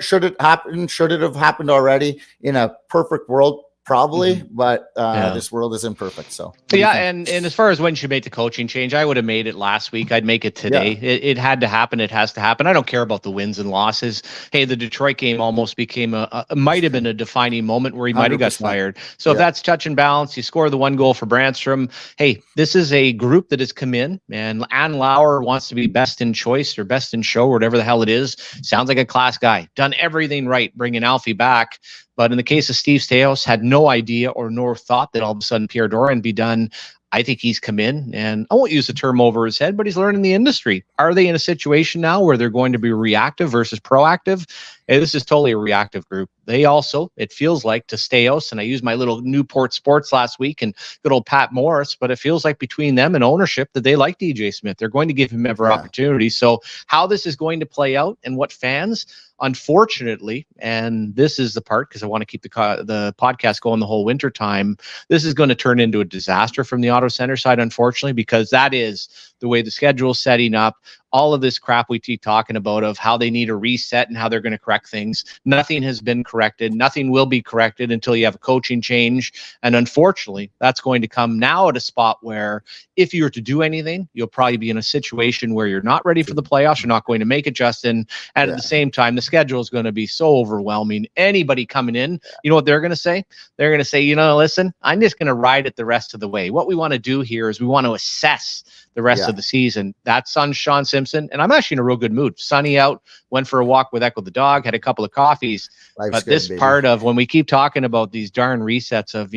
Should it happen? Should it have happened already in a perfect world? Probably, but this world is imperfect. So and as far as when you should make the coaching change, I would have made it last week. I'd make it today. It had to happen. It has to happen. I don't care about the wins and losses. Hey, the Detroit game almost became might have been a defining moment where he might have got fired. So if that's touch and balance, you score the 1 goal for Brandstrom. Hey, this is a group that has come in, and Ann Lauer wants to be best in choice or best in show or whatever the hell it is. Sounds like a class guy. Done everything right, bringing Alfie back. But in the case of Steve Staios, had no idea or nor thought that all of a sudden Pierre Dorian be done. I think he's come in, and I won't use the term over his head, but he's learning the industry. Are they in a situation now where they're going to be reactive versus proactive? Hey, this is totally a reactive group. They also, it feels like, to Staios, and I used my little Newport Sports last week and good old Pat Morris, but it feels like between them and ownership that they like DJ Smith. They're going to give him every opportunity. So how this is going to play out and what fans, unfortunately, and this is the part because I want to keep the podcast going the whole winter time, this is going to turn into a disaster from the Ottawa Center side, unfortunately, because that is the way the schedule is setting up. All of this crap we keep talking about of how they need a reset and how they're going to correct things. Nothing has been corrected. Nothing will be corrected until you have a coaching change. And unfortunately, that's going to come now at a spot where if you were to do anything, you'll probably be in a situation where you're not ready for the playoffs. You're not going to make it, Justin. And at the same time, the schedule is going to be so overwhelming. Anybody coming in, you know what they're going to say? They're going to say, listen, I'm just going to ride it the rest of the way. What we want to do here is we want to assess the rest of the season. That's on Shawn Simpson. And I'm actually in a real good mood. Sunny out, went for a walk with Echo the dog, had a couple of coffees. Life's but good, this baby. Part of when we keep talking about these darn resets of,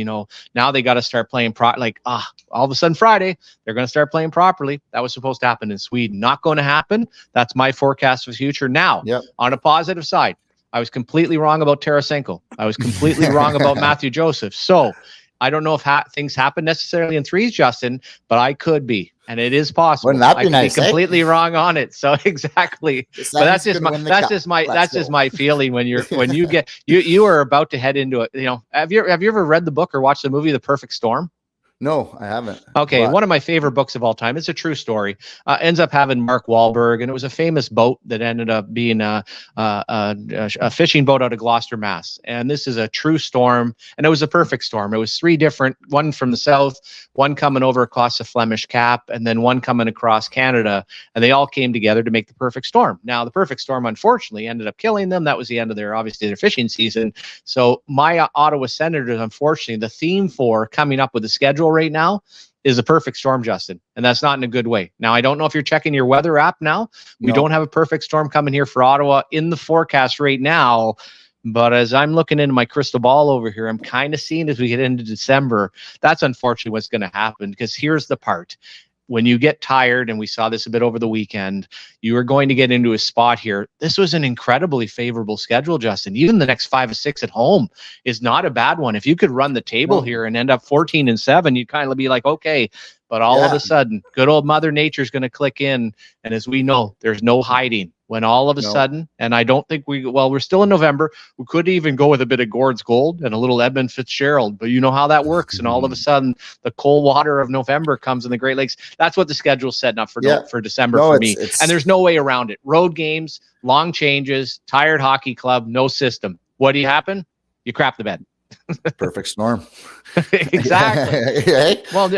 now they got to start playing all of a sudden Friday, they're going to start playing properly. That was supposed to happen in Sweden. Not going to happen. That's my forecast for the future. Now, on a positive side, I was completely wrong about Tarasenko. I was completely wrong about Matthew Joseph. So I don't know if things happen necessarily in threes, Justin, but I could be. And it is possible. Wouldn't that be I nice? Be completely wrong on it. So exactly. But that's just my feeling when you are about to head into it. Have you ever read the book or watched the movie The Perfect Storm? No, I haven't. Okay, one of my favorite books of all time. It's a true story. Ends up having Mark Wahlberg, and it was a famous boat that ended up being a fishing boat out of Gloucester, Mass. And this is a true storm, and it was a perfect storm. It was 3 different, one from the south, one coming over across the Flemish Cap, and then one coming across Canada, and they all came together to make the perfect storm. Now, the perfect storm, unfortunately, ended up killing them. That was the end of their fishing season. So my Ottawa Senators, unfortunately, the theme for coming up with the schedule right now is a perfect storm, Justin, and that's not in a good way. Now, I don't know if you're checking your weather app now. We don't have a perfect storm coming here for Ottawa in the forecast right now, but as I'm looking into my crystal ball over here, I'm kind of seeing as we get into December, that's unfortunately what's going to happen, because here's the part. When you get tired, and we saw this a bit over the weekend, you are going to get into a spot here. This was an incredibly favorable schedule, Justin. Even the next 5 or 6 at home is not a bad one. If you could run the table here and end up 14-7, you'd kind of be like, okay. But all of a sudden, good old Mother Nature is going to click in. And as we know, there's no hiding when all of a sudden, and I don't think we're still in November. We could even go with a bit of Gord's Gold and a little Edmund Fitzgerald, but you know how that works. And all of a sudden, the cold water of November comes in the Great Lakes. That's what the schedule's setting up for December for me. And there's no way around it. Road games, long changes, tired hockey club, no system. What do you happen? You crap the bed. Perfect storm. Exactly. Well,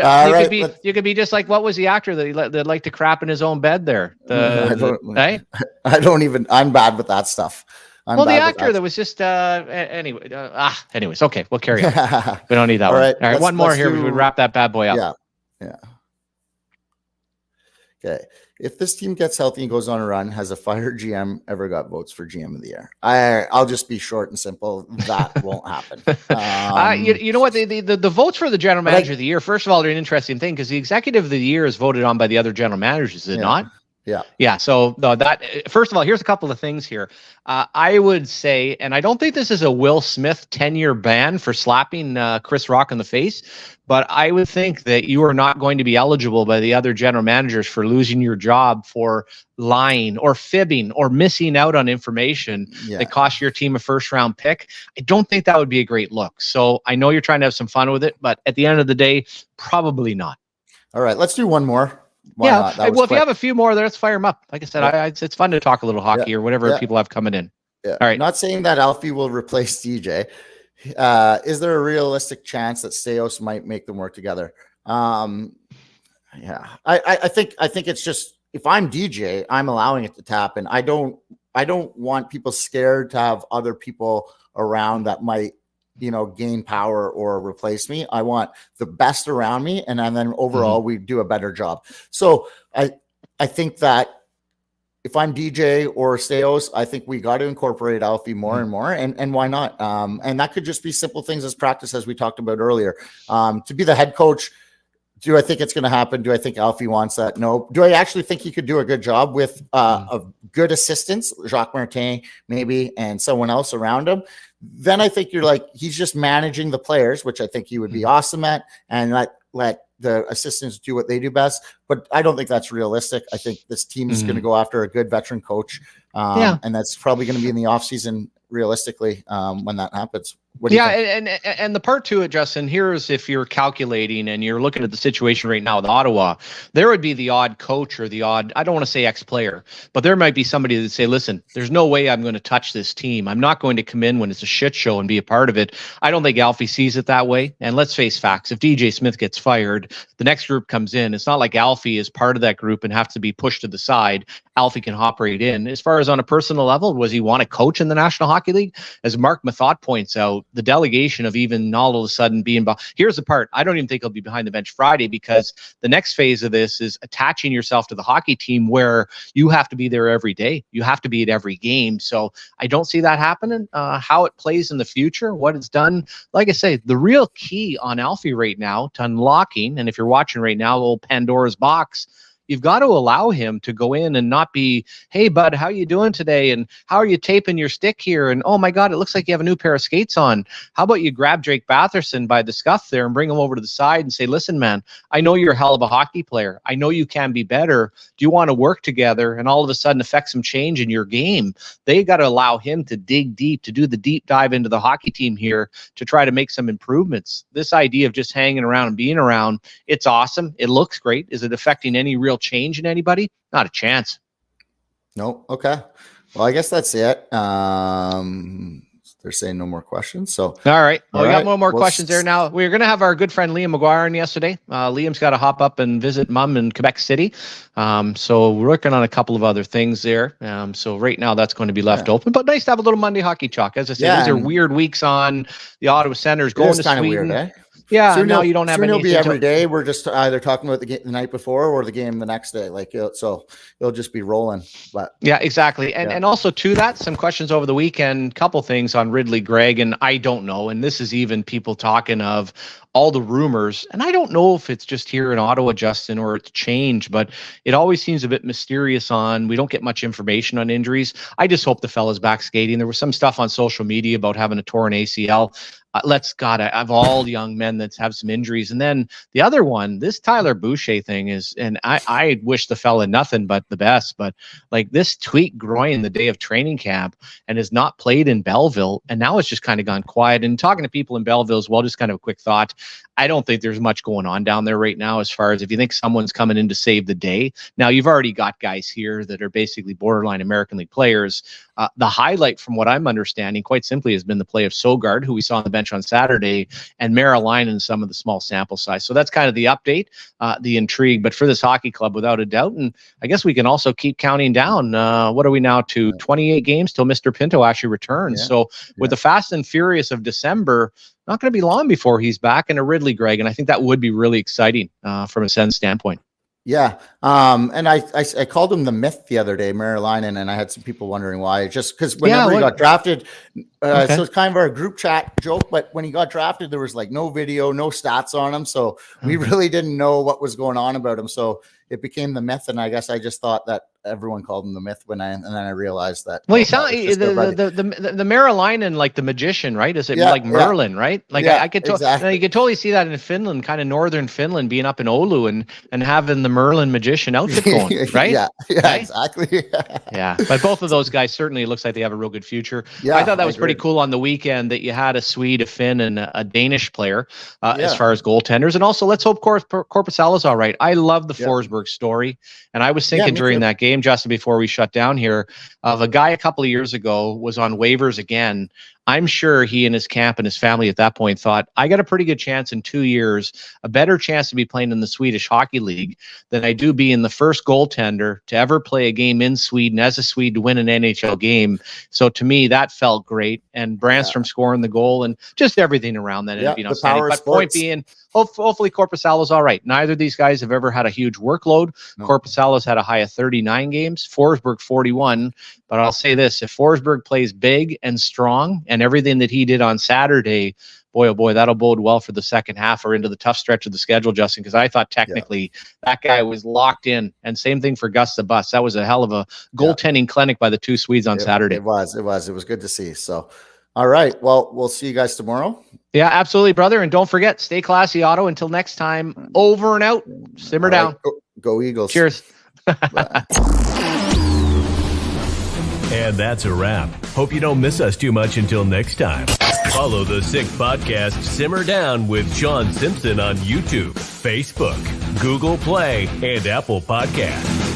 you could be just like, what was the actor that liked to crap in his own bed there? I don't even. I'm bad with that stuff. The actor that was just anyways. Okay, we'll carry on. We don't need that one. All right, one more here. We would wrap that bad boy up. Yeah. Okay. If this team gets healthy and goes on a run, has a fired GM ever got votes for GM of the year? I'll just be short and simple. That won't happen. You know what? The votes for the general manager of the year, first of all, they're an interesting thing, because the executive of the year is voted on by the other general managers, is it not? Yeah. So that, first of all, here's a couple of things here. I would say, and I don't think this is a Will Smith 10-year ban for slapping Chris Rock in the face, but I would think that you are not going to be eligible by the other general managers for losing your job for lying or fibbing or missing out on information that cost your team a first-round pick. I don't think that would be a great look. So I know you're trying to have some fun with it, but at the end of the day, probably not. All right, let's do one more. Well, if you have a few more there, let's fire them up. Like I said, it's fun to talk a little hockey or whatever people have coming in. Yeah. All right. Not saying that Alfie will replace DJ. Is there a realistic chance that Staios might make them work together? I think it's just, if I'm DJ, I'm allowing it to tap, and I don't want people scared to have other people around that might, gain power or replace me. I want the best around me, and then overall we do a better job. So I think that if I'm DJ or Staios, I think we got to incorporate Alfie more and more, and why not? And that could just be simple things as practice, as we talked about earlier. To be the head coach, do I think it's going to happen? Do I think Alfie wants that? No. Do I actually think he could do a good job with a good assistants, Jacques Martin maybe, and someone else around him? Then I think you're like, he's just managing the players, which I think he would be awesome at, and let the assistants do what they do best. But I don't think that's realistic. I think this team is going to go after a good veteran coach. And that's probably going to be in the offseason, realistically, when that happens. And the part to it, Justin, here's if you're calculating and you're looking at the situation right now with Ottawa, there would be the odd coach or the odd, I don't want to say ex-player, but there might be somebody that say, listen, there's no way I'm going to touch this team. I'm not going to come in when it's a shit show and be a part of it. I don't think Alfie sees it that way. And let's face facts. If DJ Smith gets fired, the next group comes in. It's not like Alfie is part of that group and have to be pushed to the side. Alfie can hop right in. As far as on a personal level, was he want to coach in the National Hockey League? As Mark Mathot points out, the delegation of even all of a sudden being, here's the part, I don't even think he'll be behind the bench Friday, because the next phase of this is attaching yourself to the hockey team where you have to be there every day. You have to be at every game. So I don't see that happening. How it plays in the future, what it's done. Like I say, the real key on Alfie right now to unlocking, and if you're watching right now, old Pandora's box, you've got to allow him to go in and not be, hey, bud, how you doing today? And how are you taping your stick here? And, oh, my God, it looks like you have a new pair of skates on. How about you grab Drake Batherson by the scuff there and bring him over to the side and say, listen, man, I know you're a hell of a hockey player. I know you can be better. Do you want to work together and all of a sudden affect some change in your game? They got to allow him to dig deep, to do the deep dive into the hockey team here to try to make some improvements. This idea of just hanging around and being around, it's awesome. It looks great. Is it affecting any real change in anybody? Not a chance. No. Okay. Well, I guess that's it. They're saying no more questions. So, all right. Well, we got more questions there. Now, we're going to have our good friend Liam McGuire on yesterday. Liam's got to hop up and visit mom in Quebec City. So we're working on a couple of other things there. So right now that's going to be left open, but nice to have a little Monday hockey chalk. As I said, these are weird weeks on the Ottawa Senators going to Sweden. Weird, eh? Yeah, soon now you don't have soon anything it'll be every day. We're just either talking about the night before or the game the next day. Like, so it'll just be rolling. But yeah, exactly. And also to that, some questions over the weekend, couple things on Ridley Gregg, and I don't know. And this is even people talking of all the rumors. And I don't know if it's just here in Ottawa, Justin, or it's changed, but it always seems a bit mysterious we don't get much information on injuries. I just hope the fella's back skating. There was some stuff on social media about having a torn ACL. I have all young men that have some injuries. And then the other one, this Tyler Boucher thing is, and I wish the fella nothing but the best, but like this tweaked groin the day of training camp and has not played in Belleville. And now it's just kind of gone quiet. And talking to people in Belleville as well, just kind of a quick thought. I don't think there's much going on down there right now as far as if you think someone's coming in to save the day. Now, you've already got guys here that are basically borderline American League players. The highlight from what I'm understanding, quite simply, has been the play of Sogard, who we saw on the bench on Saturday, and Marilyn in some of the small sample size. So that's kind of the update, the intrigue. But for this hockey club, without a doubt, and I guess we can also keep counting down. What are we now to 28 games till Mr. Pinto actually returns? Yeah. So with the fast and furious of December, not going to be long before he's back in a Ridley Gregg. And I think that would be really exciting from a Sens standpoint. Yeah. And I called him the myth the other day, Marilyn, and I had some people wondering why. Just because whenever he got drafted, so it's kind of our group chat joke, but when he got drafted, there was like no video, no stats on him. So we really didn't know what was going on about him. So it became the myth. And I guess I just thought that everyone called him the myth and then I realized that. Well, he sounds the Marilyn and like the magician, right? Is it like Merlin, right? Like I could you could totally see that in Finland, kind of northern Finland, being up in Oulu and having the Merlin magician outfit going, right? Yeah, right? Exactly. Yeah, but both of those guys certainly, it looks like they have a real good future. Yeah, I thought that was pretty cool on the weekend that you had a Swede, a Finn, and a Danish player as far as goaltenders. And also, let's hope Korpisalo's all right. I love the Forsberg story, and I was thinking during that game, Justin, before we shut down here, of a guy a couple of years ago was on waivers again. I'm sure he and his camp and his family at that point thought, I got a pretty good chance in 2 years, a better chance to be playing in the Swedish Hockey League than I do being the first goaltender to ever play a game in Sweden as a Swede to win an NHL game. So to me, that felt great. And Brandstrom scoring the goal and just everything around that. Yeah, the power of sports. Point being, hopefully Korpisalo's all right. Neither of these guys have ever had a huge workload. No. Korpisalo's had a high of 39 games, Forsberg 41. But I'll say this, if Forsberg plays big and strong and everything that he did on Saturday, boy, oh boy, that'll bode well for the second half or into the tough stretch of the schedule, Justin, because I thought technically that guy was locked in. And same thing for Gus the Bus. That was a hell of a goaltending clinic by the two Swedes on Saturday. It was good to see. So, all right. Well, we'll see you guys tomorrow. Yeah, absolutely, brother. And don't forget, stay classy, Otto. Until next time, over and out. Simmer down. Go Eagles. Cheers. And that's a wrap. Hope you don't miss us too much until next time. Follow the Sick Podcast Simmer Down with Shawn Simpson on YouTube, Facebook, Google Play, and Apple Podcasts.